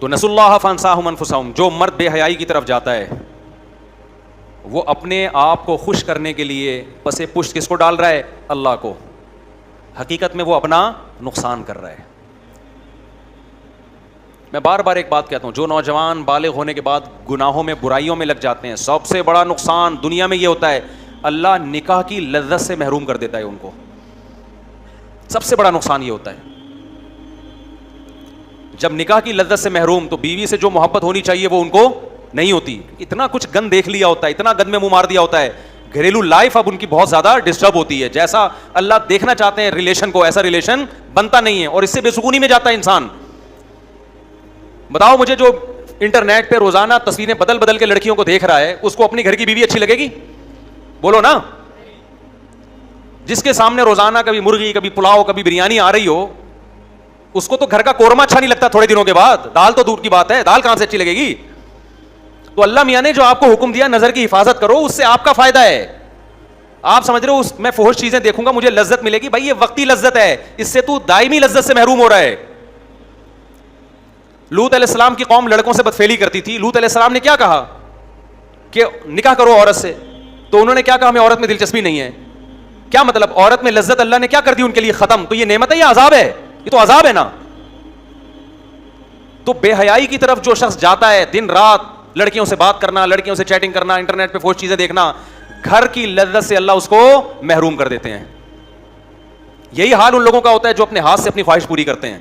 تو نسوا اللہ فانساہم انفسہم. جو مرد بے حیائی کی طرف جاتا ہے وہ اپنے آپ کو خوش کرنے کے لیے پس پشت کس کو ڈال رہا ہے؟ اللہ کو. حقیقت میں وہ اپنا نقصان کر رہا ہے. میں بار بار ایک بات کہتا ہوں, جو نوجوان بالغ ہونے کے بعد گناہوں میں برائیوں میں لگ جاتے ہیں, سب سے بڑا نقصان دنیا میں یہ ہوتا ہے, اللہ نکاح کی لذت سے محروم کر دیتا ہے ان کو. سب سے بڑا نقصان یہ ہوتا ہے. جب نکاح کی لذت سے محروم, تو بیوی سے جو محبت ہونی چاہیے وہ ان کو نہیں ہوتی. اتنا کچھ گند دیکھ لیا ہوتا ہے, اتنا گند میں منہ مار دیا ہوتا ہے, گھریلو لائف اب ان کی بہت زیادہ ڈسٹرب ہوتی ہے. جیسا اللہ دیکھنا چاہتے ہیں ریلیشن کو, ایسا ریلیشن بنتا نہیں ہے, اور اس سے بے سکونی میں جاتا ہے انسان. بتاؤ مجھے, جو انٹرنیٹ پہ روزانہ تصویریں بدل بدل کے لڑکیوں کو دیکھ رہا ہے, اس کو اپنی گھر کی بیوی اچھی لگے گی؟ بولو نا. جس کے سامنے روزانہ کبھی مرغی, کبھی پلاؤ, کبھی بریانی آ رہی ہو, اس کو تو گھر کا قورمہ اچھا نہیں لگتا تھوڑے دنوں کے بعد. دال تو دور کی بات ہے, دال کہاں سے اچھی لگے گی؟ تو اللہ میاں نے جو آپ کو حکم دیا نظر کی حفاظت کرو, اس سے آپ کا فائدہ ہے. آپ سمجھ رہے ہو میں فحش چیزیں دیکھوں گا مجھے لذت ملے گی؟ بھائی یہ وقتی لذت ہے, اس سے تو دائمی لذت سے محروم ہو رہا ہے. لوط علیہ السلام کی قوم لڑکوں سے بدفعلی کرتی تھی. لوط علیہ السلام نے کیا کہا کہ نکاح کرو عورت سے, تو انہوں نے کیا کہا ہمیں عورت میں دلچسپی نہیں ہے. کیا مطلب عورت میں لذت اللہ نے کیا کر دی ان کے لیے ختم؟ تو یہ نعمت ہے یا عذاب ہے؟ یہ تو عذاب ہے نا. تو بے حیائی کی طرف جو شخص جاتا ہے, دن رات لڑکیوں سے بات کرنا, لڑکیوں سے چیٹنگ کرنا, انٹرنیٹ پہ فحش چیزیں دیکھنا, گھر کی لذت سے اللہ اس کو محروم کر دیتے ہیں. یہی حال ان لوگوں کا ہوتا ہے جو اپنے ہاتھ سے اپنی خواہش پوری کرتے ہیں.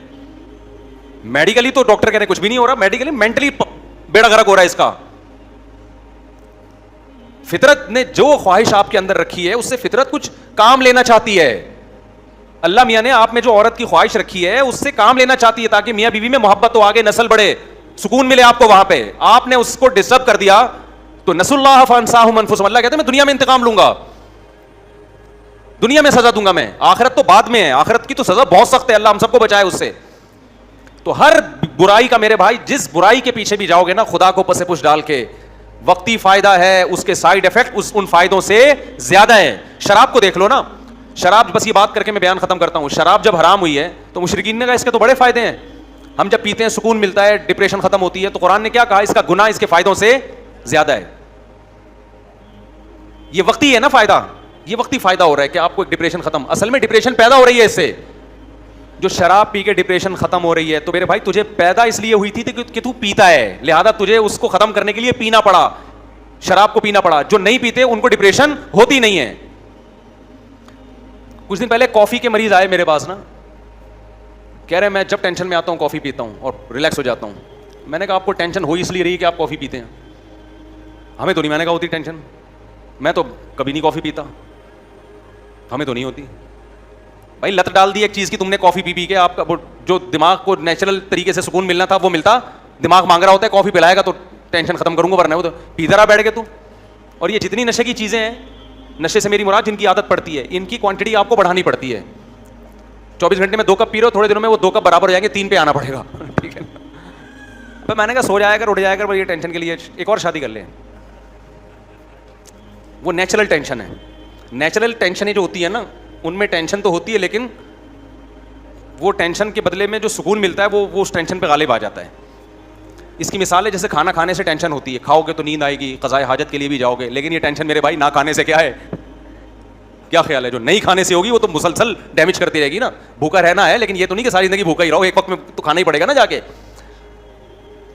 میڈیکلی تو ڈاکٹر کہہ رہے ہیں کچھ بھی نہیں ہو رہا, میڈیکلی مینٹلی بیڑا غرق ہو رہا ہے اس کا. فطرت نے جو خواہش آپ کے اندر رکھی ہے اس سے فطرت کچھ کام لینا چاہتی ہے. اللہ میاں نے آپ میں جو عورت کی خواہش رکھی ہے اس سے کام لینا چاہتی ہے تاکہ میاں بیوی میں محبت ہو, آگے نسل بڑھے, سکون ملے آپ کو. وہاں پہ آپ نے اس کو ڈسٹرب کر دیا تو نسوا اللہ فانساہم انفسہم. اللہ کہتے ہیں میں دنیا میں انتقام لوں گا, دنیا میں سزا دوں گا میں, آخرت تو بعد میں ہے. آخرت کی تو سزا بہت سخت ہے, اللہ ہم سب کو بچائے اس سے. تو ہر برائی کا میرے بھائی, جس برائی کے پیچھے بھی جاؤ گے نا خدا کو پس پش ڈال کے, وقتی فائدہ ہے, اس کے سائیڈ افیکٹ ان فائدوں سے زیادہ ہیں. شراب کو دیکھ لو نا, شراب, بس یہ بات کر کے میں بیان ختم کرتا ہوں. شراب جب حرام ہوئی ہے تو مشرکین نے کہا اس کے تو بڑے فائدے ہیں, ہم جب پیتے ہیں سکون ملتا ہے, ڈپریشن ختم ہوتی ہے. تو قرآن نے کیا کہا, اس کا گناہ اس کے فائدوں سے زیادہ ہے. یہ وقتی ہے نا فائدہ, یہ وقتی فائدہ ہو رہا ہے کہ آپ کو ایک ڈپریشن ختم, اصل میں ڈپریشن پیدا ہو رہی ہے اس سے. جو شراب پی کے ڈپریشن ختم ہو رہی ہے تو میرے بھائی تجھے پیدا اس لیے ہوئی تھی کہ تو پیتا ہے, لہذا تجھے اس کو ختم کرنے کے لیے پینا پڑا, شراب کو پینا پڑا. جو نہیں پیتے ان کو ڈپریشن ہوتی نہیں ہے. کچھ دن پہلے کافی کے مریض آئے میرے پاس نا, کہہ رہے میں جب ٹینشن میں آتا ہوں کافی پیتا ہوں اور ریلیکس ہو جاتا ہوں. میں نے کہا آپ کو ٹینشن ہو اس لیے رہی کہ آپ کافی پیتے ہیں, ہمیں تو نہیں. میں نے کہا ہوتی ٹینشن, میں تو کبھی نہیں کافی پیتا, ہمیں تو نہیں ہوتی. بھائی لت ڈال دی ایک چیز کی تم نے کافی پی پی کے, آپ کا جو دماغ کو نیچرل طریقے سے سکون ملنا تھا وہ ملتا, دماغ مانگ رہا ہوتا ہے کافی پلائے گا تو ٹینشن ختم کروں گا, ورنہ وہ تو پیتا رہا بیٹھ کے تو. اور یہ جتنی نشے کی چیزیں ہیں, نشے سے میری مراد جن کی عادت پڑتی ہے, ان کی کوانٹٹی آپ کو بڑھانی پڑتی ہے. 24 گھنٹے میں 2 کپ پی رہے ہو, تھوڑے دنوں میں وہ 2 کپ برابر ہو جائیں گے, 3 پہ آنا پڑے گا. ٹھیک ہے, میں نے کہا سو جایا کر, اٹھ جایا کر, یہ ٹینشن کے لیے ایک اور شادی کر لیں. وہ نیچرل ٹینشن ہے. نیچرل ٹینشنیں جو ہوتی ہے نا, ان میں ٹینشن تو ہوتی ہے, لیکن وہ ٹینشن کے بدلے میں جو سکون ملتا ہے وہ اس ٹینشن پہ غالب آ جاتا ہے. اس کی مثال ہے جیسے کھانا کھانے سے ٹینشن ہوتی ہے, کھاؤ گے تو نیند آئے گی, قضائے حاجت کے لیے بھی جاؤ گے, لیکن یہ ٹینشن میرے بھائی نہ کھانے سے کیا ہے, کیا خیال ہے؟ جو نہیں کھانے سے ہوگی وہ تو مسلسل ڈیمیج کرتی رہے گی نا. بھوکا رہنا ہے, لیکن یہ تو نہیں کہ ساری زندگی بھوکا ہی رہو, ایک وقت میں تو کھانا ہی پڑے گا نا جا کے.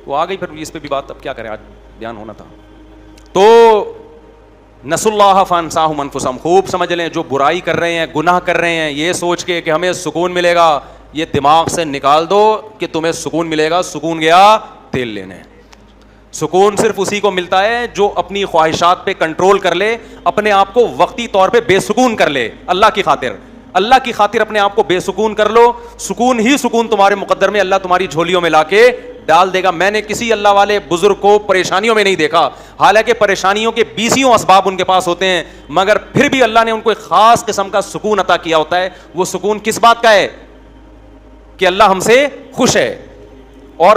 وہ آ گئی پھر اس پہ بھی بات, اب کیا کریں, آج بیان ہونا تھا. تو نسوا اللہ فانساہم انفسہم, خوب سمجھ لیں جو برائی کر رہے ہیں, گناہ کر رہے ہیں, یہ سوچ کے کہ ہمیں سکون ملے گا, یہ دماغ سے نکال دو کہ تمہیں سکون ملے گا. سکون گیا تیل لینے. سکون صرف اسی کو ملتا ہے جو اپنی خواہشات پہ کنٹرول کر لے, اپنے آپ کو وقتی طور پہ بے سکون کر لے. اللہ کی خاطر, اللہ کی خاطر اپنے آپ کو بے سکون کر لو. سکون ہی سکون تمہارے مقدر میں اللہ تمہاری جھولیوں میں لا کے ڈال دے گا. میں نے کسی اللہ والے بزرگ کو پریشانیوں میں نہیں دیکھا, حالانکہ پریشانیوں کے 20 اسباب ان کے پاس ہوتے ہیں, مگر پھر بھی اللہ نے ان کو ایک خاص قسم کا سکون عطا کیا ہوتا ہے. وہ سکون کس بات کا ہے کہ اللہ ہم سے خوش ہے, اور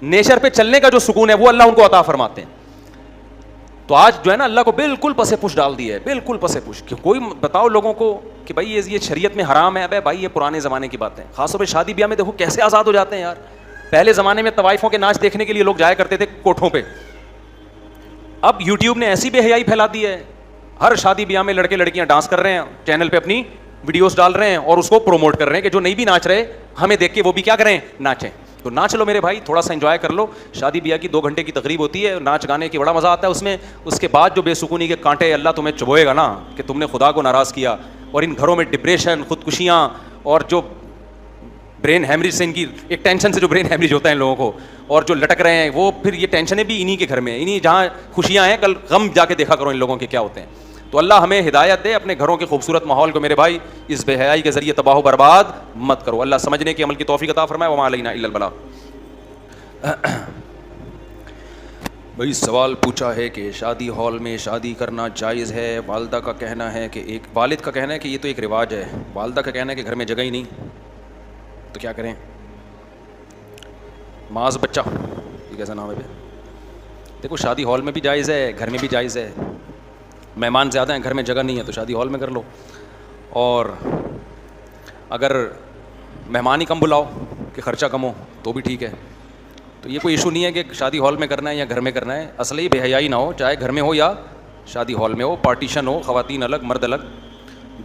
نیچر پہ چلنے کا جو سکون ہے وہ اللہ ان کو عطا فرماتے ہیں. تو آج جو ہے نا اللہ کو بالکل پسے پش ڈال دیا ہے, بالکل پسے پش. کوئی بتاؤ لوگوں کو کہ بھائی یہ شریعت میں حرام ہے, ابے بھائی یہ پرانے زمانے کی بات ہے. خاص طور پہ شادی بیاہ میں دیکھو کیسے آزاد ہو جاتے ہیں یار. پہلے زمانے میں طوائفوں کے ناچ دیکھنے کے لیے لوگ جایا کرتے تھے کوٹھوں پہ, اب یوٹیوب نے ایسی بے حیائی پھیلا دی ہے, ہر شادی بیاہ میں لڑکے لڑکیاں ڈانس کر رہے ہیں, چینل پہ اپنی ویڈیوز ڈال رہے ہیں اور اس کو پروموٹ کر رہے ہیں کہ جو نہیں بھی ناچ رہے ہمیں دیکھ کے وہ بھی کیا کریں, ناچیں. تو ناچ لو میرے بھائی, تھوڑا سا انجوائے کر لو. شادی بیاہ کی 2 گھنٹے کی تقریب ہوتی ہے, ناچ گانے کی بڑا مزہ آتا ہے اس میں. اس کے بعد جو بے سکونی کے کانٹے اللہ تمہیں چبوئے گا نا کہ تم نے خدا کو ناراض کیا, اور ان گھروں میں ڈپریشن, خودکشیاں, اور جو برین ہیمریج سے, ان کی ایک ٹینشن سے جو برین ہیمریج ہوتا ہے ان لوگوں کو, اور جو لٹک رہے ہیں وہ پھر یہ ٹینشنیں بھی انہی کے گھر میں, انہی جہاں خوشیاں ہیں کل غم جا کے دیکھا کرو ان لوگوں کے کیا ہوتے ہیں. تو اللہ ہمیں ہدایت دے, اپنے گھروں کے خوبصورت ماحول کو میرے بھائی اس بے حیائی کے ذریعے تباہ و برباد مت کرو. اللہ سمجھنے کی عمل کی توفیق عطا فرمائے. وما علینا الا البلاغ. بھائی سوال پوچھا ہے کہ شادی ہال میں شادی کرنا جائز ہے. والدہ کا کہنا ہے کہ والد کا کہنا ہے کہ یہ تو ایک رواج ہے, والدہ کا کہنا ہے کہ گھر میں جگہ ہی نہیں, تو کیا کریں؟ معاذ بچہ, یہ کیسا نام ہے بھائی؟ دیکھو شادی ہال میں بھی جائز ہے, گھر میں بھی جائز ہے. مہمان زیادہ ہیں, گھر میں جگہ نہیں ہے, تو شادی ہال میں کر لو. اور اگر مہمان ہی کم بلاؤ کہ خرچہ کم ہو تو بھی ٹھیک ہے. تو یہ کوئی ایشو نہیں ہے کہ شادی ہال میں کرنا ہے یا گھر میں کرنا ہے. اصل یہ بے حیائی نہ ہو, چاہے گھر میں ہو یا شادی ہال میں ہو, پارٹیشن ہو, خواتین الگ مرد الگ.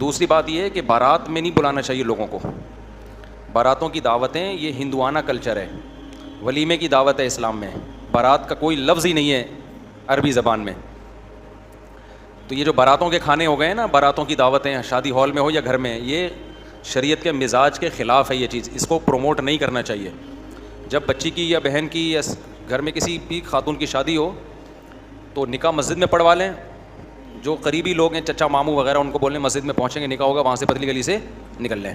دوسری بات یہ ہے کہ بارات میں نہیں بلانا چاہیے لوگوں کو. باراتوں کی دعوتیں یہ ہندوانہ کلچر ہے, ولیمے کی دعوت ہے اسلام میں. بارات کا کوئی لفظ ہی نہیں ہے عربی زبان میں. تو یہ جو باراتوں کے کھانے ہو گئے ہیں نا, باراتوں کی دعوتیں شادی ہال میں ہو یا گھر میں, یہ شریعت کے مزاج کے خلاف ہے. یہ چیز اس کو پروموٹ نہیں کرنا چاہیے. جب بچی کی یا بہن کی یا گھر میں کسی بھی خاتون کی شادی ہو تو نکاح مسجد میں پڑھوا لیں. جو قریبی لوگ ہیں چچا ماموں وغیرہ ان کو بولیں مسجد میں پہنچیں گے, نکاح ہوگا, وہاں سے پتلی گلی سے نکل لیں.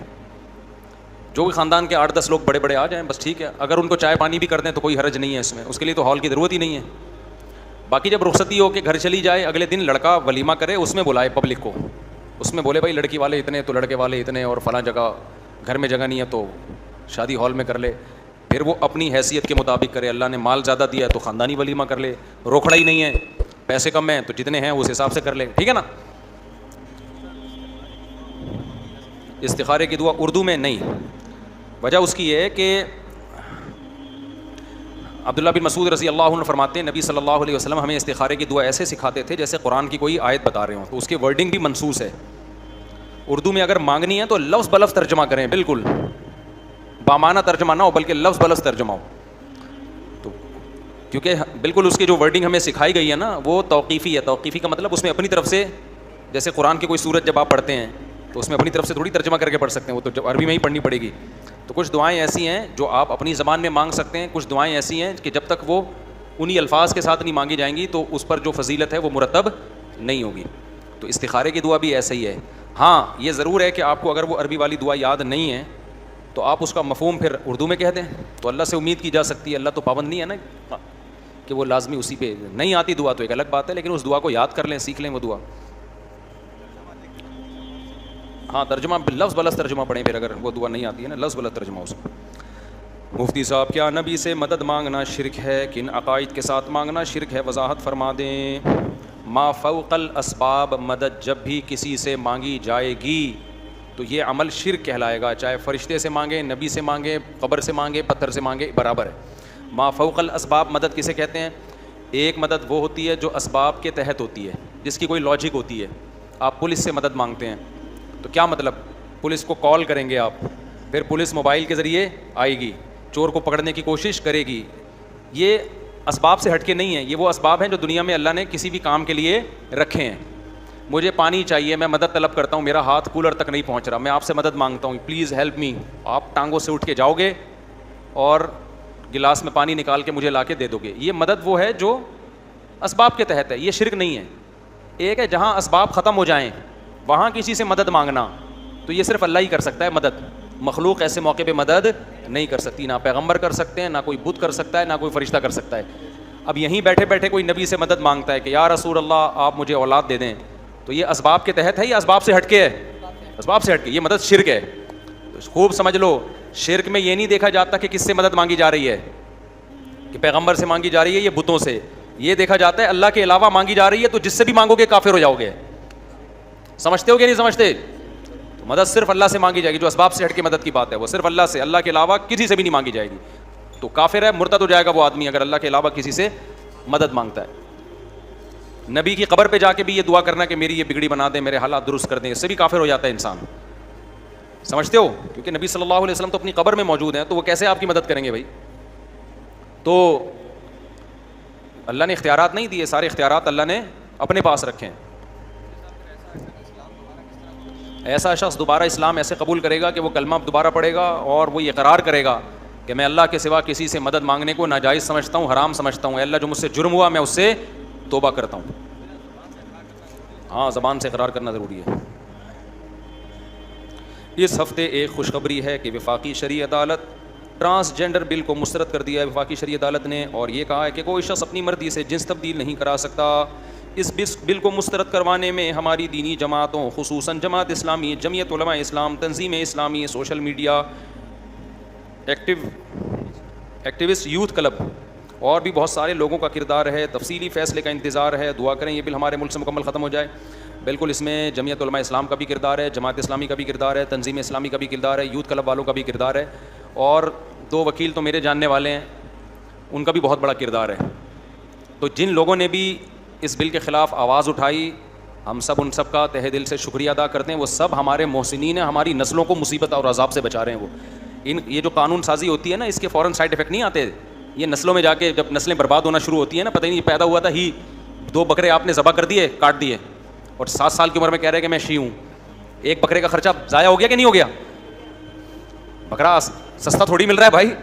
جو بھی خاندان کے 8-10 لوگ بڑے بڑے آ جائیں بس ٹھیک ہے. اگر ان کو چائے پانی بھی کر دیں تو کوئی حرج نہیں ہے اس میں, اس کے لیے تو ہال کی ضرورت ہی نہیں ہے. باقی جب رخصتی ہو کہ گھر چلی جائے, اگلے دن لڑکا ولیمہ کرے, اس میں بلائے پبلک کو, اس میں بولے بھائی لڑکی والے اتنے تو لڑکے والے اتنے, اور فلاں جگہ گھر میں جگہ نہیں ہے تو شادی ہال میں کر لے. پھر وہ اپنی حیثیت کے مطابق کرے. اللہ نے مال زیادہ دیا ہے تو خاندانی ولیمہ کر لے, روکھڑا ہی نہیں ہے, پیسے کم ہیں تو جتنے ہیں اس حساب سے کر لے, ٹھیک ہے نا. استخارے کی دعا اردو میں نہیں. وجہ اس کی یہ ہے کہ عبداللہ بن مسعود رضی اللہ عنہ فرماتے ہیں نبی صلی اللہ علیہ وسلم ہمیں استخارے کی دعا ایسے سکھاتے تھے جیسے قرآن کی کوئی آیت بتا رہے ہوں, تو اس کی ورڈنگ بھی منسوس ہے. اردو میں اگر مانگنی ہے تو لفظ بلفظ ترجمہ کریں, بالکل بامانہ ترجمہ نہ ہو بلکہ لفظ بلفظ ترجمہ ہو. تو کیونکہ بالکل اس کی جو ورڈنگ ہمیں سکھائی گئی ہے نا وہ توقیفی ہے. توقیفی کا مطلب اس میں اپنی طرف سے, جیسے قرآن کی کوئی سورت جب آپ پڑھتے ہیں تو اس میں اپنی طرف سے تھوڑی ترجمہ کر کے پڑھ سکتے ہیں, وہ تو جب عربی میں ہی پڑھنی پڑے گی. تو کچھ دعائیں ایسی ہیں جو آپ اپنی زبان میں مانگ سکتے ہیں, کچھ دعائیں ایسی ہیں کہ جب تک وہ انہی الفاظ کے ساتھ نہیں مانگی جائیں گی تو اس پر جو فضیلت ہے وہ مرتب نہیں ہوگی. تو استخارے کی دعا بھی ایسا ہی ہے. ہاں یہ ضرور ہے کہ آپ کو اگر وہ عربی والی دعا یاد نہیں ہے تو آپ اس کا مفہوم پھر اردو میں کہہ دیں, تو اللہ سے امید کی جا سکتی ہے. اللہ تو پابند نہیں ہے نا کہ وہ لازمی اسی پہ, نہیں آتی دعا تو ایک الگ بات ہے, لیکن اس دعا کو یاد کر لیں, سیکھ لیں وہ دعا. ہاں ترجمہ لفظ بلفظ ترجمہ پڑھیں پھر اگر وہ دعا نہیں آتی ہے نا, لفظ بلفظ ترجمہ اس کو. مفتی صاحب کیا نبی سے مدد مانگنا شرک ہے؟ کن عقائد کے ساتھ مانگنا شرک ہے, وضاحت فرما دیں. ما فوق الاسباب مدد جب بھی کسی سے مانگی جائے گی تو یہ عمل شرک کہلائے گا, چاہے فرشتے سے مانگے, نبی سے مانگے, قبر سے مانگے, پتھر سے مانگے, برابر ہے. ما فوق الاسباب مدد کسے کہتے ہیں؟ ایک مدد وہ ہوتی ہے جو اسباب کے تحت ہوتی ہے, جس کی کوئی لاجک ہوتی ہے. آپ پولیس سے مدد مانگتے ہیں تو کیا مطلب, پولیس کو کال کریں گے آپ, پھر پولیس موبائل کے ذریعے آئے گی, چور کو پکڑنے کی کوشش کرے گی. یہ اسباب سے ہٹ کے نہیں ہیں, یہ وہ اسباب ہیں جو دنیا میں اللہ نے کسی بھی کام کے لیے رکھے ہیں. مجھے پانی چاہیے, میں مدد طلب کرتا ہوں, میرا ہاتھ کولر تک نہیں پہنچ رہا, میں آپ سے مدد مانگتا ہوں, پلیز ہیلپ می. آپ ٹانگوں سے اٹھ کے جاؤ گے اور گلاس میں پانی نکال کے مجھے لا کے دے دو گے. یہ مدد وہ ہے جو اسباب کے تحت ہے, یہ شرک نہیں ہے. ایک ہے جہاں اسباب ختم ہو جائیں وہاں کسی سے مدد مانگنا, تو یہ صرف اللہ ہی کر سکتا ہے مدد. مخلوق ایسے موقع پہ مدد نہیں کر سکتی, نہ پیغمبر کر سکتے ہیں, نہ کوئی بت کر سکتا ہے, نہ کوئی فرشتہ کر سکتا ہے. اب یہیں بیٹھے بیٹھے کوئی نبی سے مدد مانگتا ہے کہ یا رسول اللہ آپ مجھے اولاد دے دیں, تو یہ اسباب کے تحت ہے یا اسباب سے ہٹ کے ہے؟ اسباب سے ہٹ کے, یہ مدد شرک ہے. تو خوب سمجھ لو, شرک میں یہ نہیں دیکھا جاتا کہ کس سے مدد مانگی جا رہی ہے, کہ پیغمبر سے مانگی جا رہی ہے یا بتوں سے. یہ دیکھا جاتا ہے اللہ کے علاوہ مانگی جا رہی ہے, تو جس سے بھی مانگو گے کافر ہو جاؤ گے. سمجھتے ہو کہ نہیں سمجھتے؟ تو مدد صرف اللہ سے مانگی جائے گی, جو اسباب سے ہٹ کے مدد کی بات ہے وہ صرف اللہ سے, اللہ کے علاوہ کسی سے بھی نہیں مانگی جائے گی. تو کافر ہے, مرتد ہو جائے گا وہ آدمی اگر اللہ کے علاوہ کسی سے مدد مانگتا ہے. نبی کی قبر پہ جا کے بھی یہ دعا کرنا کہ میری یہ بگڑی بنا دیں, میرے حالات درست کر دیں, اس سے بھی کافر ہو جاتا ہے انسان. سمجھتے ہو؟ کیونکہ نبی صلی اللہ علیہ وسلم تو اپنی قبر میں موجود ہیں, تو وہ کیسے آپ کی مدد کریں گے بھائی؟ تو اللہ نے اختیارات نہیں دیے, سارے اختیارات اللہ نے اپنے پاس رکھے ہیں. ایسا شخص دوبارہ اسلام ایسے قبول کرے گا کہ وہ کلمہ دوبارہ پڑھے گا اور وہ یہ اقرار کرے گا کہ میں اللہ کے سوا کسی سے مدد مانگنے کو ناجائز سمجھتا ہوں, حرام سمجھتا ہوں, اللہ جو مجھ سے جرم ہوا میں اس سے توبہ کرتا ہوں. ہاں زبان سے اقرار کرنا ضروری ہے. اس ہفتے ایک خوشخبری ہے کہ وفاقی شرعی عدالت ٹرانسجینڈر بل کو مسترد کر دیا ہے وفاقی شرعی عدالت نے, اور یہ کہا ہے کہ کوئی شخص اپنی مرضی سے جنس تبدیل نہیں کرا سکتا. اس بل کو مسترد کروانے میں ہماری دینی جماعتوں خصوصاً جماعت اسلامی, جمعیت علماء اسلام, تنظیم اسلامی, social media activist, youth club اور بھی بہت سارے لوگوں کا کردار ہے. تفصیلی فیصلے کا انتظار ہے. دعا کریں یہ بل ہمارے ملک سے مکمل ختم ہو جائے. بالکل اس میں جمعیت علماء اسلام کا بھی کردار ہے, جماعت اسلامی کا بھی کردار ہے, تنظیم اسلامی کا بھی کردار ہے, یوتھ کلب والوں کا بھی کردار ہے, اور 2 وکیل تو میرے جاننے والے ہیں, ان کا بھی بہت بڑا کردار ہے. تو جن لوگوں نے بھی اس بل کے خلاف آواز اٹھائی, ہم سب ان سب کا تہ دل سے شکریہ ادا کرتے ہیں. وہ سب ہمارے محسنین ہیں, ہماری نسلوں کو مصیبت اور عذاب سے بچا رہے ہیں. وہ یہ جو قانون سازی ہوتی ہے نا, اس کے فوراً سائڈ افیکٹ نہیں آتے. یہ نسلوں میں جا کے جب نسلیں برباد ہونا شروع ہوتی ہیں نا, پتہ ہی نہیں پیدا ہوا تھا 2 بکرے آپ نے ذبح کر دیے, کاٹ دیے, اور 7 سال کی عمر میں کہہ رہے ہیں کہ میں شیعہ ہوں. ایک بکرے کا خرچہ ضائع ہو گیا کہ نہیں ہو گیا؟ بکرا سستا تھوڑی مل رہا ہے بھائی.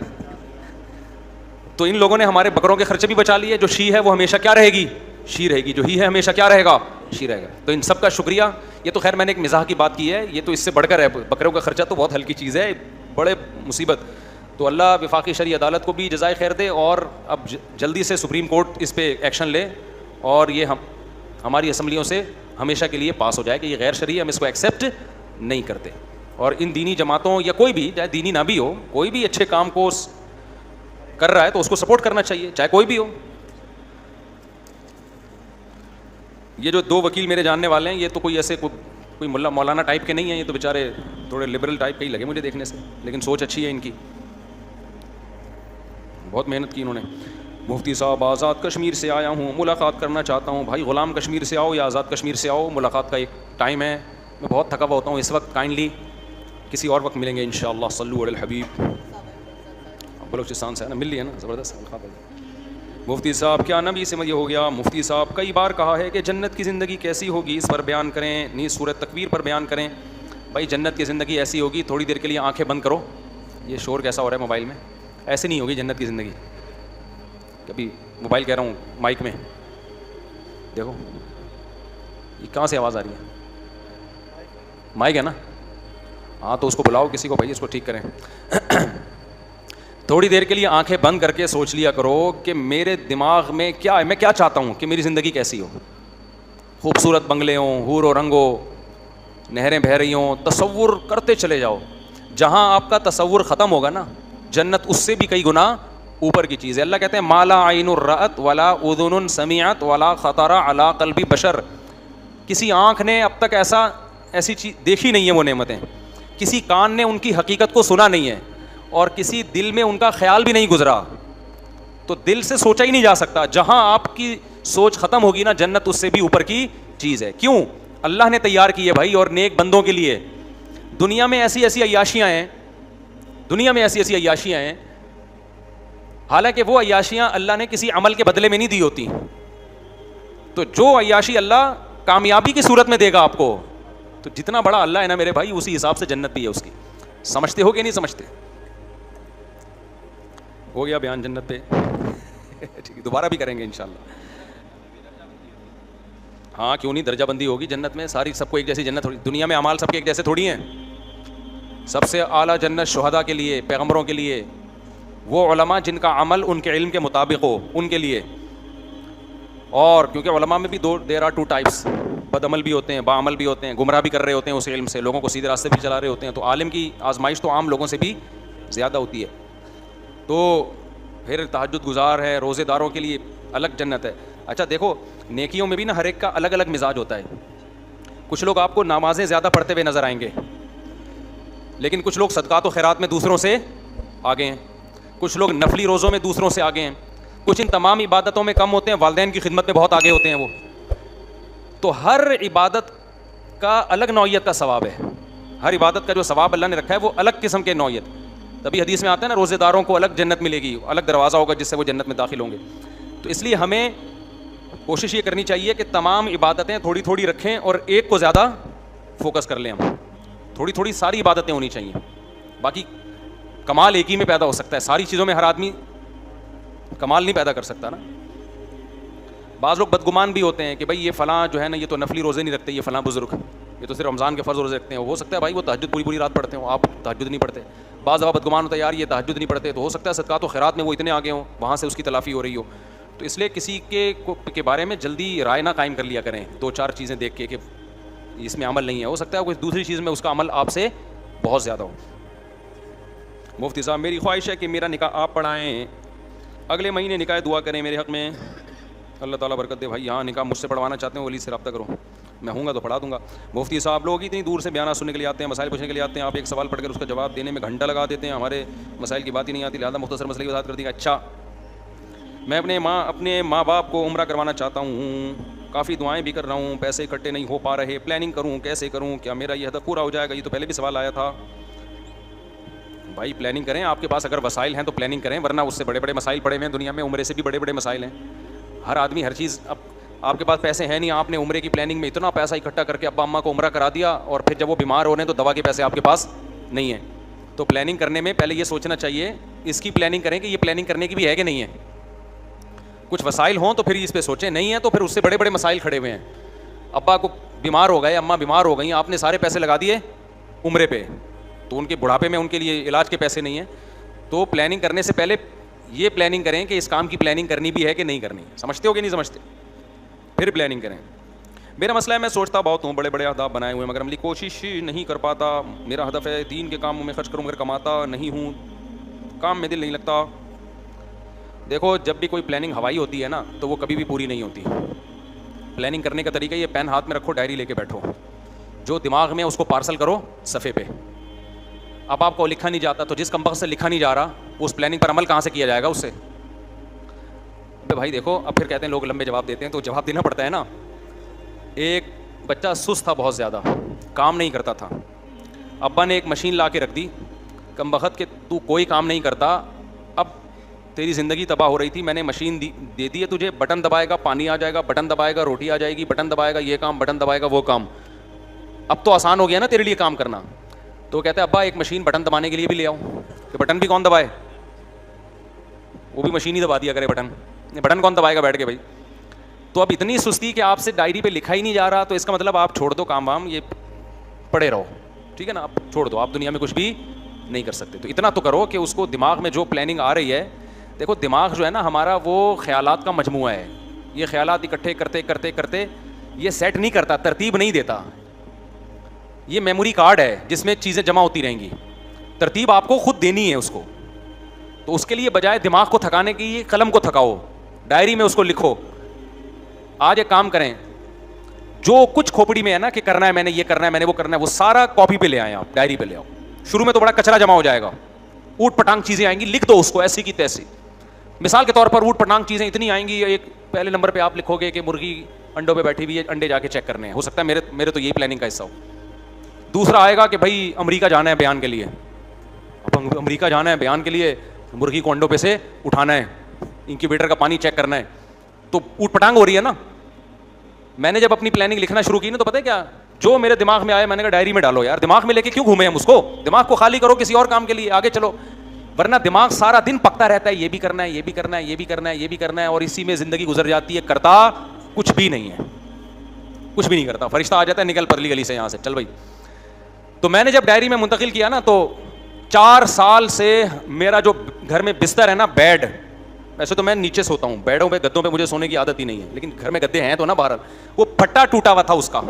تو ان لوگوں نے ہمارے بکروں کے خرچے بھی بچا لیے. جو شیعہ ہے وہ ہمیشہ کیا رہے گی؟ شیعہ رہے گی. جو ہی ہے ہمیشہ کیا رہے گا؟ شیعہ رہے گا. تو ان سب کا شکریہ. یہ تو خیر میں نے ایک مزاح کی بات کی ہے, یہ تو اس سے بڑھ کر ہے. بکروں کا خرچہ تو بہت ہلکی چیز ہے, بڑے مصیبت. تو اللہ وفاقی شرعی عدالت کو بھی جزائے خیر دے, اور اب جلدی سے سپریم کورٹ اس پہ ایکشن لے, اور یہ ہماری اسمبلیوں سے ہمیشہ کے لیے پاس ہو جائے کہ یہ غیر شرعی, ہم اس کو ایکسیپٹ نہیں کرتے. اور ان دینی جماعتوں یا کوئی بھی, چاہے دینی نہ بھی ہو, کوئی بھی اچھے کام کو کر رہا ہے تو اس کو سپورٹ کرنا چاہیے, چاہے کوئی بھی ہو. یہ جو 2 وکیل میرے جاننے والے ہیں, یہ تو کوئی ایسے کوئی مولانا ٹائپ کے نہیں ہیں. یہ تو بیچارے تھوڑے لبرل ٹائپ کے ہی لگے مجھے دیکھنے سے, لیکن سوچ اچھی ہے ان کی, بہت محنت کی انہوں نے. مفتی صاحب آزاد کشمیر سے آیا ہوں, ملاقات کرنا چاہتا ہوں. بھائی غلام کشمیر سے آؤ یا آزاد کشمیر سے آؤ, ملاقات کا ایک ٹائم ہے. میں بہت تھکا ہوا ہوتا ہوں اس وقت, کائنڈلی کسی اور وقت ملیں گے انشاءاللہ. صلو علی الحبیب. بلوچستان سے ہے نا, مل لی ہے نا, زبردست. مفتی صاحب کیا نبی سے یہ ہو گیا؟ مفتی صاحب کئی بار کہا ہے کہ جنت کی زندگی کیسی ہوگی, اس پر بیان کریں, نیز سورۃ تکویر پر بیان کریں. بھائی جنت کی زندگی ایسی ہوگی, تھوڑی دیر کے لیے آنکھیں بند کرو. یہ شور کیسا ہو رہا ہے موبائل میں؟ ایسے نہیں ہوگی جنت کی زندگی. کبھی موبائل کہہ رہا ہوں مائک میں, دیکھو یہ کہاں سے آواز آ رہی ہے؟ مائک ہے نا, ہاں تو اس کو بلاؤ کسی کو, بھائی اس کو ٹھیک کریں. تھوڑی دیر کے لیے آنکھیں بند کر کے سوچ لیا کرو کہ میرے دماغ میں کیا ہے, میں کیا چاہتا ہوں کہ میری زندگی کیسی ہو. خوبصورت بنگلے ہوں, حور و رنگ ہو, نہریں بہہ رہی ہوں, تصور کرتے چلے جاؤ. جہاں آپ کا تصور ختم ہوگا نا, جنت اس سے بھی کئی گنا اوپر کی چیز ہے. اللہ کہتے ہیں مالا عین رأت ولا اذن سمعت ولا خطر علی قلب بشر. کسی آنکھ نے اب تک ایسی چیز دیکھی نہیں ہے وہ نعمتیں, کسی کان نے ان کی حقیقت کو سنا نہیں ہے, اور کسی دل میں ان کا خیال بھی نہیں گزرا. تو دل سے سوچا ہی نہیں جا سکتا. جہاں آپ کی سوچ ختم ہوگی نا, جنت اس سے بھی اوپر کی چیز ہے. کیوں؟ اللہ نے تیار کی ہے بھائی, اور نیک بندوں کے لیے. دنیا میں ایسی ایسی عیاشیاں ہیں, دنیا میں ایسی ایسی عیاشیاں ہیں, حالانکہ وہ عیاشیاں اللہ نے کسی عمل کے بدلے میں نہیں دی ہوتی. تو جو عیاشی اللہ کامیابی کی صورت میں دے گا آپ کو, تو جتنا بڑا اللہ ہے نا میرے بھائی, اسی حساب سے جنت بھی ہے اس کی. سمجھتے ہو کہ نہیں سمجھتے؟ ہو گیا بیان جنت پہ. ٹھیک ہے, دوبارہ بھی کریں گے انشاءاللہ. ہاں کیوں نہیں, درجہ بندی ہوگی جنت میں. ساری سب کو ایک جیسی جنت تھوڑی, دنیا میں اعمال سب کے ایک جیسے تھوڑی ہیں. سب سے اعلیٰ جنت شہداء کے لیے, پیغمبروں کے لیے, وہ علماء جن کا عمل ان کے علم کے مطابق ہو ان کے لیے. اور کیونکہ علماء میں بھی دیر آر 2 ٹائپس, بد عمل بھی ہوتے ہیں, با عمل بھی ہوتے ہیں, گمراہ بھی کر رہے ہوتے ہیں اس علم سے, لوگوں کو سیدھے راستے بھی چلا رہے ہوتے ہیں. تو عالم کی آزمائش تو عام لوگوں سے بھی زیادہ ہوتی ہے. تو پھر تہجد گزار ہے, روزے داروں کے لیے الگ جنت ہے. اچھا دیکھو, نیکیوں میں بھی نا ہر ایک کا الگ الگ مزاج ہوتا ہے. کچھ لوگ آپ کو نمازیں زیادہ پڑھتے ہوئے نظر آئیں گے, لیکن کچھ لوگ صدقات و خیرات میں دوسروں سے آگے ہیں. کچھ لوگ نفلی روزوں میں دوسروں سے آگے ہیں. کچھ ان تمام عبادتوں میں کم ہوتے ہیں, والدین کی خدمت میں بہت آگے ہوتے ہیں وہ. تو ہر عبادت کا الگ نوعیت کا ثواب ہے. ہر عبادت کا جو ثواب اللہ نے رکھا ہے وہ الگ قسم کے نوعیت. تبھی حدیث میں آتا ہے نا, روزے داروں کو الگ جنت ملے گی, الگ دروازہ ہوگا جس سے وہ جنت میں داخل ہوں گے. تو اس لیے ہمیں کوشش یہ کرنی چاہیے کہ تمام عبادتیں تھوڑی تھوڑی رکھیں اور ایک کو زیادہ فوکس کر لیں. ہم تھوڑی تھوڑی ساری عبادتیں ہونی چاہیے. باقی کمال ایک ہی میں پیدا ہو سکتا ہے, ساری چیزوں میں ہر آدمی کمال نہیں پیدا کر سکتا نا. بعض لوگ بدگمان بھی ہوتے ہیں کہ بھائی یہ فلاں جو ہے نا یہ تو نفلی روزے نہیں رکھتے، یہ فلاں بزرگ یہ تو صرف رمضان کے فرض روزے رکھتے ہیں. ہو سکتا ہے بھائی وہ تہجد پوری پوری رات پڑھتے ہوں، آپ تہجد نہیں پڑھتے. بعض دفعہ بدگمان ہوتا ہے یار یہ تہجد نہیں پڑھتے، تو ہو سکتا ہے صدقات و خیرات میں وہ اتنے آگے ہوں، وہاں سے اس کی تلافی ہو رہی ہو. تو اس لیے کسی کے بارے میں جلدی رائے نہ قائم کر لیا کریں 2-4 چیزیں دیکھ کے کہ اس میں عمل نہیں ہے. ہو سکتا ہے کوئی دوسری چیز میں اس کا عمل آپ سے بہت زیادہ ہو. مفتی صاحب میری خواہش ہے کہ میرا نکاح آپ پڑھائیں، اگلے مہینے نکاح دعا کریں میرے حق میں، اللہ تعالیٰ برکت دے. بھائی یہاں نکاح مجھ سے پڑھوانا چاہتے ہیں ولی سے رابطہ کرو، میں ہوں گا تو پڑھا دوں گا. مفتی صاحب لوگ اتنی دور سے بیانات سننے کے لیے آتے ہیں، مسائل پوچھنے کے لیے آتے ہیں، آپ ایک سوال پڑھ کر اس کا جواب دینے میں گھنٹہ لگا دیتے ہیں، ہمارے مسائل کی بات ہی نہیں آتی، لہٰذا مختصر مسئلے کی وضاحت کر دی. اچھا میں اپنے ماں باپ کو عمرہ کروانا چاہتا ہوں، کافی دعائیں بھی کر رہا ہوں، پیسے اکٹھے نہیں ہو پا رہے، پلاننگ کروں کیسے کروں، کیا میرا یہ ہدف پورا ہو جائے گا؟ یہ تو پہلے بھی سوال آیا تھا. بھائی پلاننگ کریں، آپ کے پاس اگر وسائل ہیں تو پلاننگ کریں، ورنہ اس سے بڑے بڑے مسائل پڑے ہوئے ہیں دنیا میں، عمرے سے بھی بڑے بڑے مسائل ہیں. ہر آدمی ہر چیز، اب آپ کے پاس پیسے ہیں نہیں، آپ نے عمرے کی پلاننگ میں اتنا پیسہ اکٹھا کر کے ابا اماں کو عمرہ کرا دیا، اور پھر جب وہ بیمار ہو رہے ہیں تو دوا کے پیسے آپ کے پاس نہیں ہیں. تو پلاننگ کرنے میں پہلے یہ سوچنا چاہیے، اس کی پلاننگ کریں کہ یہ پلاننگ کرنے کی بھی ہے کہ نہیں ہے. کچھ وسائل ہوں تو پھر اس پہ سوچیں، نہیں ہے تو پھر اس سے بڑے بڑے مسائل کھڑے ہوئے ہیں. ابا کو بیمار ہو گئے، اماں بیمار ہو گئی، آپ نے سارے پیسے لگا دیے عمرے پہ، تو ان کے بڑھاپے میں ان کے لیے علاج کے پیسے نہیں ہیں. تو پلاننگ کرنے سے پہلے یہ پلاننگ کریں کہ اس کام کی پلاننگ کرنی بھی ہے کہ نہیں کرنی، سمجھتے ہو کہ نہیں سمجھتے، پھر پلاننگ کریں. میرا مسئلہ ہے میں سوچتا بہت ہوں، بڑے بڑے اہداف بنائے ہوئے ہیں مگر عملی کوشش نہیں کر پاتا. میرا ہدف ہے دین کے کاموں میں خرچ کروں مگر کماتا نہیں ہوں، کام میں دل نہیں لگتا. دیکھو جب بھی کوئی پلاننگ ہوائی ہوتی ہے نا تو وہ کبھی بھی پوری نہیں ہوتی. پلاننگ کرنے کا طریقہ یہ پین ہاتھ میں رکھو، ڈائری لے کے بیٹھو، جو دماغ میں اس کو پارسل کرو صفحے پہ. اب آپ کو لکھا نہیں جاتا تو جس کمبخت سے لکھا نہیں جا رہا اس پلاننگ پر عمل کہاں سے کیا جائے گا اس سے. بھائی دیکھو اب پھر کہتے ہیں لوگ لمبے جواب دیتے ہیں تو جواب دینا پڑتا ہے نا. ایک بچہ سست تھا بہت زیادہ، کام نہیں کرتا تھا، ابا نے ایک مشین لا کے رکھ دی، کمبخت کہ تو کوئی کام نہیں کرتا، اب تیری زندگی تباہ ہو رہی تھی، میں نے مشین دے دی ہے تجھے، بٹن دبائے گا پانی آ جائے گا، بٹن دبائے گا روٹی آ جائے گی، بٹن دبائے گا یہ کام، بٹن دبائے گا وہ کام. اب تو آسان ہو گیا نا تیرے لیے کام کرنا. تو کہتا ہے ابا ایک مشین بٹن دبانے کے لیے بھی لے آؤں، کہ بٹن بھی کون دبائے، وہ بھی مشین ہی دبا دیا کرے بٹن، بٹن کون دبائے گا بیٹھ کے بھائی. تو اب اتنی سستی کہ آپ سے ڈائری پہ لکھا ہی نہیں جا رہا، تو اس کا مطلب آپ چھوڑ دو کام وام، یہ پڑے رہو، ٹھیک ہے نا، آپ چھوڑ دو، آپ دنیا میں کچھ بھی نہیں کر سکتے. تو اتنا تو کرو کہ اس کو دماغ میں جو پلاننگ آ رہی ہے، دیکھو دماغ جو ہے نا ہمارا وہ خیالات کا مجموعہ ہے، یہ خیالات اکٹھے کرتے کرتے کرتے یہ سیٹ نہیں کرتا، ترتیب نہیں دیتا. یہ میموری کارڈ ہے جس میں چیزیں جمع ہوتی رہیں گی، ترتیب آپ کو خود دینی ہے اس کو. تو اس کے لیے بجائے دماغ کو تھکانے کی قلم کو تھکاؤ، ڈائری میں اس کو لکھو. آج ایک کام کریں، جو کچھ کھوپڑی میں ہے نا کہ کرنا ہے میں نے یہ کرنا ہے میں نے وہ کرنا ہے، وہ سارا کاپی پہ لے آئیں، آپ ڈائری پہ لے آؤ. شروع میں تو بڑا کچرا جمع ہو جائے گا، اوٹ پٹانگ چیزیں آئیں گی، لکھ دو اس کو ایسی کی تیسی. مثال کے طور پر اوٹ پٹانگ چیزیں اتنی آئیں گی، ایک پہلے نمبر پہ آپ لکھو گے کہ مرغی انڈوں پہ بیٹھی ہوئی ہے، انڈے جا کے چیک کرنے ہیں، ہو سکتا ہے میرے تو یہی پلاننگ کا حصہ ہو. دوسرا آئے گا کہ بھائی امریکہ جانا ہے بیان کے لیے، اب امریکہ جانا ہے بیان کے لیے، مرغی کو انڈوں پہ سے اٹھانا ہے، انکیوبیٹر کا پانی چیک کرنا ہے. تو اوٹ پٹانگ ہو رہی ہے نا. میں نے جب اپنی پلاننگ لکھنا شروع کی نا تو پتہ ہے کیا، جو میرے دماغ میں آیا میں نے کہا ڈائری میں ڈالو یار، دماغ میں لے کے کیوں گھومے ہم اس کو، دماغ کو خالی کرو کسی اور کام کے لیے، آگے چلو. ورنہ دماغ سارا دن پکتا رہتا ہے، یہ بھی کرنا ہے یہ بھی کرنا ہے یہ بھی کرنا ہے یہ بھی کرنا ہے، اور اسی میں زندگی گزر جاتی ہے، کرتا کچھ بھی نہیں ہے، کچھ بھی نہیں کرتا. فرشتہ آ جاتا ہے نکل پرلی گلی سے یہاں سے چل بھائی. تو میں نے جب ڈائری میں منتقل کیا نا تو 4 سال سے میرا جو گھر میں بستر ہے نا، بیڈ، ویسے تو میں نیچے سوتا ہوں، بیڈوں پہ گدوں پہ مجھے سونے کی عادت ہی نہیں ہے، لیکن گھر میں گدے ہیں تو نا باہر، وہ پھٹا ٹوٹا ہوا تھا اس کا،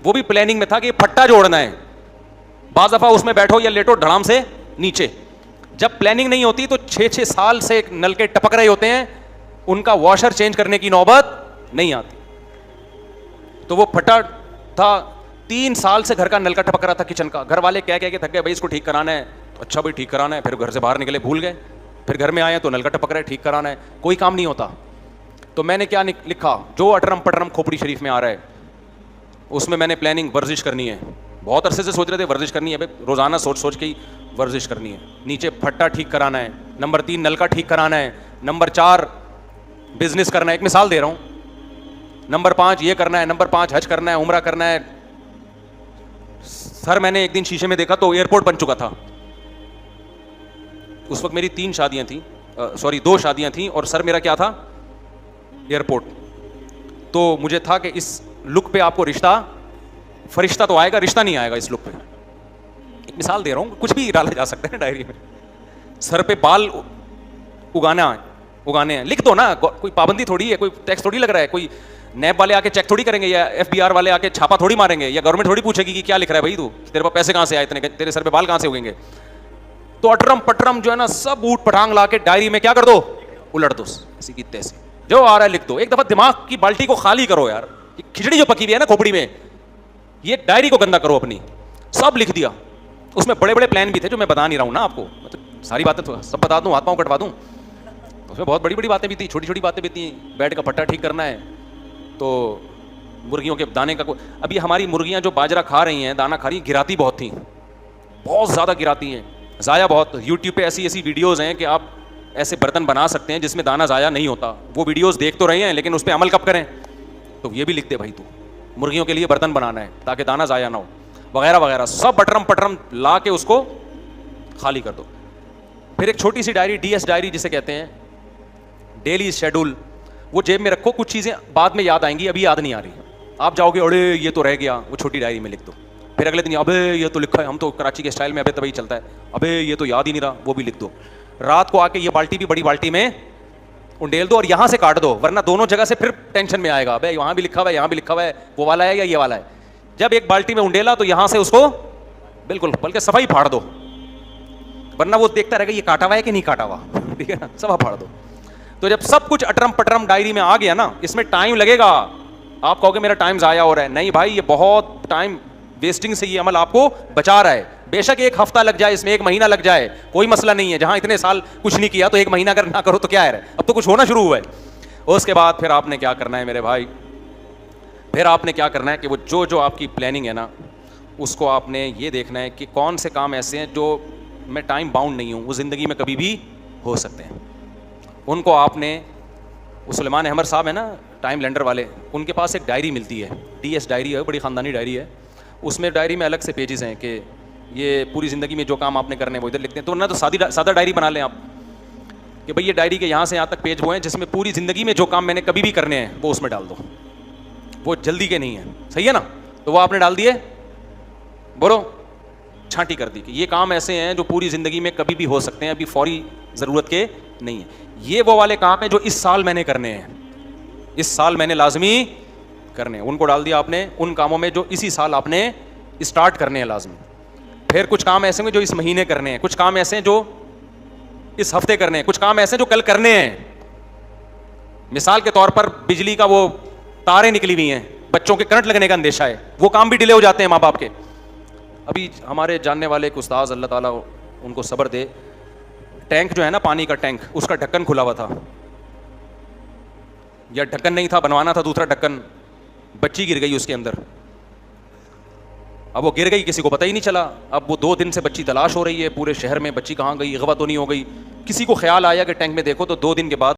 وہ بھی پلاننگ میں تھا کہ یہ پھٹا جوڑنا ہے. بعض دفعہ اس میں بیٹھو یا لیٹو دھڑام سے نیچے. جب پلاننگ نہیں ہوتی تو 6 سال سے نل کے ٹپک رہے ہوتے ہیں، ان کا واشر چینج کرنے کی نوبت نہیں آتی. تو وہ پھٹا تھا، 3 سال سے گھر کا نل کا ٹپک رہا تھا کچن کا. گھر والے کہہ کے تھک گئے بھائی اس کو ٹھیک کرانا ہے. اچھا بھائی ٹھیک کرانا ہے. پھر گھر سے باہر نکلے بھول گئے، پھر گھر میں آئے تو نل کا ٹپک رہا ہے، ٹھیک کرانا ہے، کوئی کام نہیں ہوتا. تو میں نے کیا لکھا، جو اٹرم پٹرم کھوپڑی شریف میں آ رہا ہے اس میں نے پلاننگ ورزش کرنی ہے. بہت عرصے سے سوچ رہے تھے ورزش کرنی ہے، روزانہ سوچ سوچ کے ہی ورزش کرنی ہے. نیچے پھٹا ٹھیک کرانا ہے، نمبر 3 نل کا ٹھیک کرانا ہے، نمبر 4 بزنس کرنا ہے، ایک مثال دے رہا ہوں، نمبر 5 یہ کرنا ہے، نمبر 5 حج کرنا ہے، عمرہ کرنا ہے. سر میں نے ایک دن شیشے میں دیکھا تو ایئرپورٹ بن چکا تھا. اس وقت میری 2 شادیاں تھیں اور سر میرا کیا تھا، ایئرپورٹ. تو مجھے تھا کہ اس لک پہ آپ کو رشتہ, فرشتہ تو آئے گا, رشتہ نہیں آئے گا اس لک پہ. ایک مثال دے رہا ہوں, کچھ بھی ڈالا جا سکتا ہے ڈائری میں. سر پہ بال اگانے ہیں, لکھ دو نا, کوئی پابندی تھوڑی ہے, کوئی ٹیکس تھوڑی لگ رہا ہے, کوئی نیب والے آ کے چیک تھوڑی کریں گے, یا ایف بی آر والے آ کے چھاپا تھوڑی ماریں گے, یا گورنمنٹ تھوڑی پوچھے گی کہ کیا لکھ رہا ہے بھائی تو, تیرے پاس پیسے کہاں سے آئے اتنے, تیرے سر پہ بال کہاں سے اگیں گے. تو اٹرم پٹرم جو ہے نا سب اوٹ پٹانگ لا کے ڈائری میں کیا کر دو, الٹ دو, اسی کی تیسے جو آ رہا ہے لکھ دو. ایک دفعہ دماغ کی بالٹی کو خالی کرو یار, کھچڑی جو پکی ہوئی ہے نا کھوپڑی میں, یہ ڈائری کو گندا کرو اپنی. سب لکھ دیا, اس میں بڑے بڑے پلان بھی تھے جو میں بتا نہیں رہا ہوں نا آپ کو, ساری باتیں تو سب بتا دوں, ہاتھ پاؤں کٹوا دوں. اس میں بہت بڑی بڑی باتیں بھی تھیں, چھوٹی چھوٹی باتیں بھی تھیں. بیڈ کا پٹا ٹھیک کرنا ہے, تو مرغیوں کے دانے کا ابھی ہماری مرغیاں جو باجرہ کھا رہی ہیں, دانا کھا رہی ہیں, گراتی بہت تھیں, بہت زیادہ گراتی ہیں, ضائع بہت. یوٹیوب پہ ایسی ایسی ویڈیوز ہیں کہ آپ ایسے برتن بنا سکتے ہیں جس میں دانا ضائع نہیں ہوتا. وہ ویڈیوز دیکھ تو رہے ہیں لیکن اس پہ عمل کب کریں. تو یہ بھی لکھ دے بھائی, تو مرغیوں کے لیے برتن بنانا ہے تاکہ دانا ضائع نہ ہو, وغیرہ وغیرہ. سب بٹرم پٹرم لا کے اس کو خالی کر دو. پھر ایک چھوٹی سی ڈائری, ڈی ایس ڈائری جسے کہتے ہیں, ڈیلی شیڈول, وہ جیب میں رکھو. کچھ چیزیں بعد میں یاد آئیں گی, ابھی یاد نہیں آ رہی. آپ جاؤ گے اڑے یہ تو رہ گیا, وہ چھوٹی ڈائری میں لکھ دو. پھر اگلے دن ابے یہ تو لکھا ہے, ہم تو کراچی کے اسٹائل میں ابے تبھی چلتا ہے, ابے یہ تو یاد ہی نہیں رہا, وہ بھی لکھ دو. رات کو آ کے یہ بالٹی بھی بڑی بالٹی میں انڈیل دو اور یہاں سے کاٹ دو, ورنہ دونوں جگہ سے پھر ٹینشن میں آئے گا, ابے وہاں بھی لکھا ہوا ہے, یہاں بھی لکھا ہوا ہے, وہ والا ہے یا یہ والا ہے. جب ایک بالٹی میں انڈیلا تو یہاں سے اس کو بالکل بلکہ صفائی پھاڑ دو, ورنہ وہ دیکھتا رہے گا یہ کاٹا ہوا ہے کہ نہیں کاٹا ہوا, ٹھیک ہے نا, صفا پھاڑ دو. تو جب سب کچھ اٹرم پٹرم ڈائری میں آ گیا نا, اس میں ٹائم لگے گا. آپ کہو گے میرا ٹائم ضائع ہو رہا ہے, نہیں بھائی, یہ بہت ٹائم ویسٹنگ سے یہ عمل آپ کو بچا رہا ہے. بے شک ایک ہفتہ لگ جائے اس میں, ایک مہینہ لگ جائے, کوئی مسئلہ نہیں ہے. جہاں اتنے سال کچھ نہیں کیا تو ایک مہینہ اگر نہ کرو تو کیا ہے, اب تو کچھ ہونا شروع ہوا ہے. اس کے بعد پھر آپ نے کیا کرنا ہے میرے بھائی, پھر آپ نے کیا کرنا ہے کہ وہ جو آپ کی پلاننگ ہے نا, اس کو آپ نے یہ دیکھنا ہے کہ کون سے کام ایسے ہیں جو میں ٹائم باؤنڈ نہیں ہوں, وہ زندگی میں کبھی بھی ہو سکتے ہیں. ان کو آپ نے, وہ سلیمان احمد صاحب ہیں نا ٹائم لینڈر والے, ان کے پاس ایک ڈائری ملتی ہے, ڈی ایس ڈائری ہے, بڑی خاندانی ڈائری ہے. اس میں ڈائری میں الگ سے پیجز ہیں کہ یہ پوری زندگی میں جو کام آپ نے کرنے ہیں وہ ادھر لکھتے ہیں. تو نہ تو سادہ ڈائری بنا لیں آپ کہ بھئی یہ ڈائری کے یہاں سے یہاں تک پیج وہ ہیں جس میں پوری زندگی میں جو کام میں نے کبھی بھی کرنے ہیں وہ اس میں ڈال دو, وہ جلدی کے نہیں ہیں, صحیح ہے نا. تو وہ آپ نے ڈال دیے, بولو چھانٹی کر دی کہ یہ کام ایسے ہیں جو پوری زندگی میں کبھی بھی ہو سکتے ہیں, ابھی فوری ضرورت کے نہیں ہیں. یہ وہ والے کام ہیں جو اس سال میں نے کرنے ہیں, اس سال میں نے لازمی کرنے ہیں, ان کو ڈال دیا آپ نے. ان کاموں میں جو اسی سال آپ نے اسٹارٹ کرنے ہیں لازمی. پھر کچھ کام ایسے ہیں جو اس مہینے کرنے ہیں, کچھ کام ایسے ہیں جو اس ہفتے کرنے ہیں, کچھ کام ایسے ہیں جو کل کرنے ہیں. مثال کے طور پر بجلی کا وہ تاریں نکلی ہوئی ہیں, بچوں کے کرنٹ لگنے کا اندیشہ ہے, وہ کام بھی ڈیلے ہو جاتے ہیں ماں باپ کے. ابھی ہمارے جاننے والے ایک استاذ, اللہ تعالیٰ ان کو صبر دے, ٹینک جو ہے نا پانی کا ٹینک, اس کا ڈھکن کھلا ہوا تھا, یا ڈھکن نہیں تھا, بنوانا تھا دوسرا ڈھکن, بچی گر گئی اس کے اندر. اب وہ گر گئی, کسی کو پتہ ہی نہیں چلا. اب وہ 2 دن سے بچی تلاش ہو رہی ہے پورے شہر میں, بچی کہاں گئی, اغوا تو نہیں ہو گئی. کسی کو خیال آیا کہ ٹینک میں دیکھو, تو 2 دن کے بعد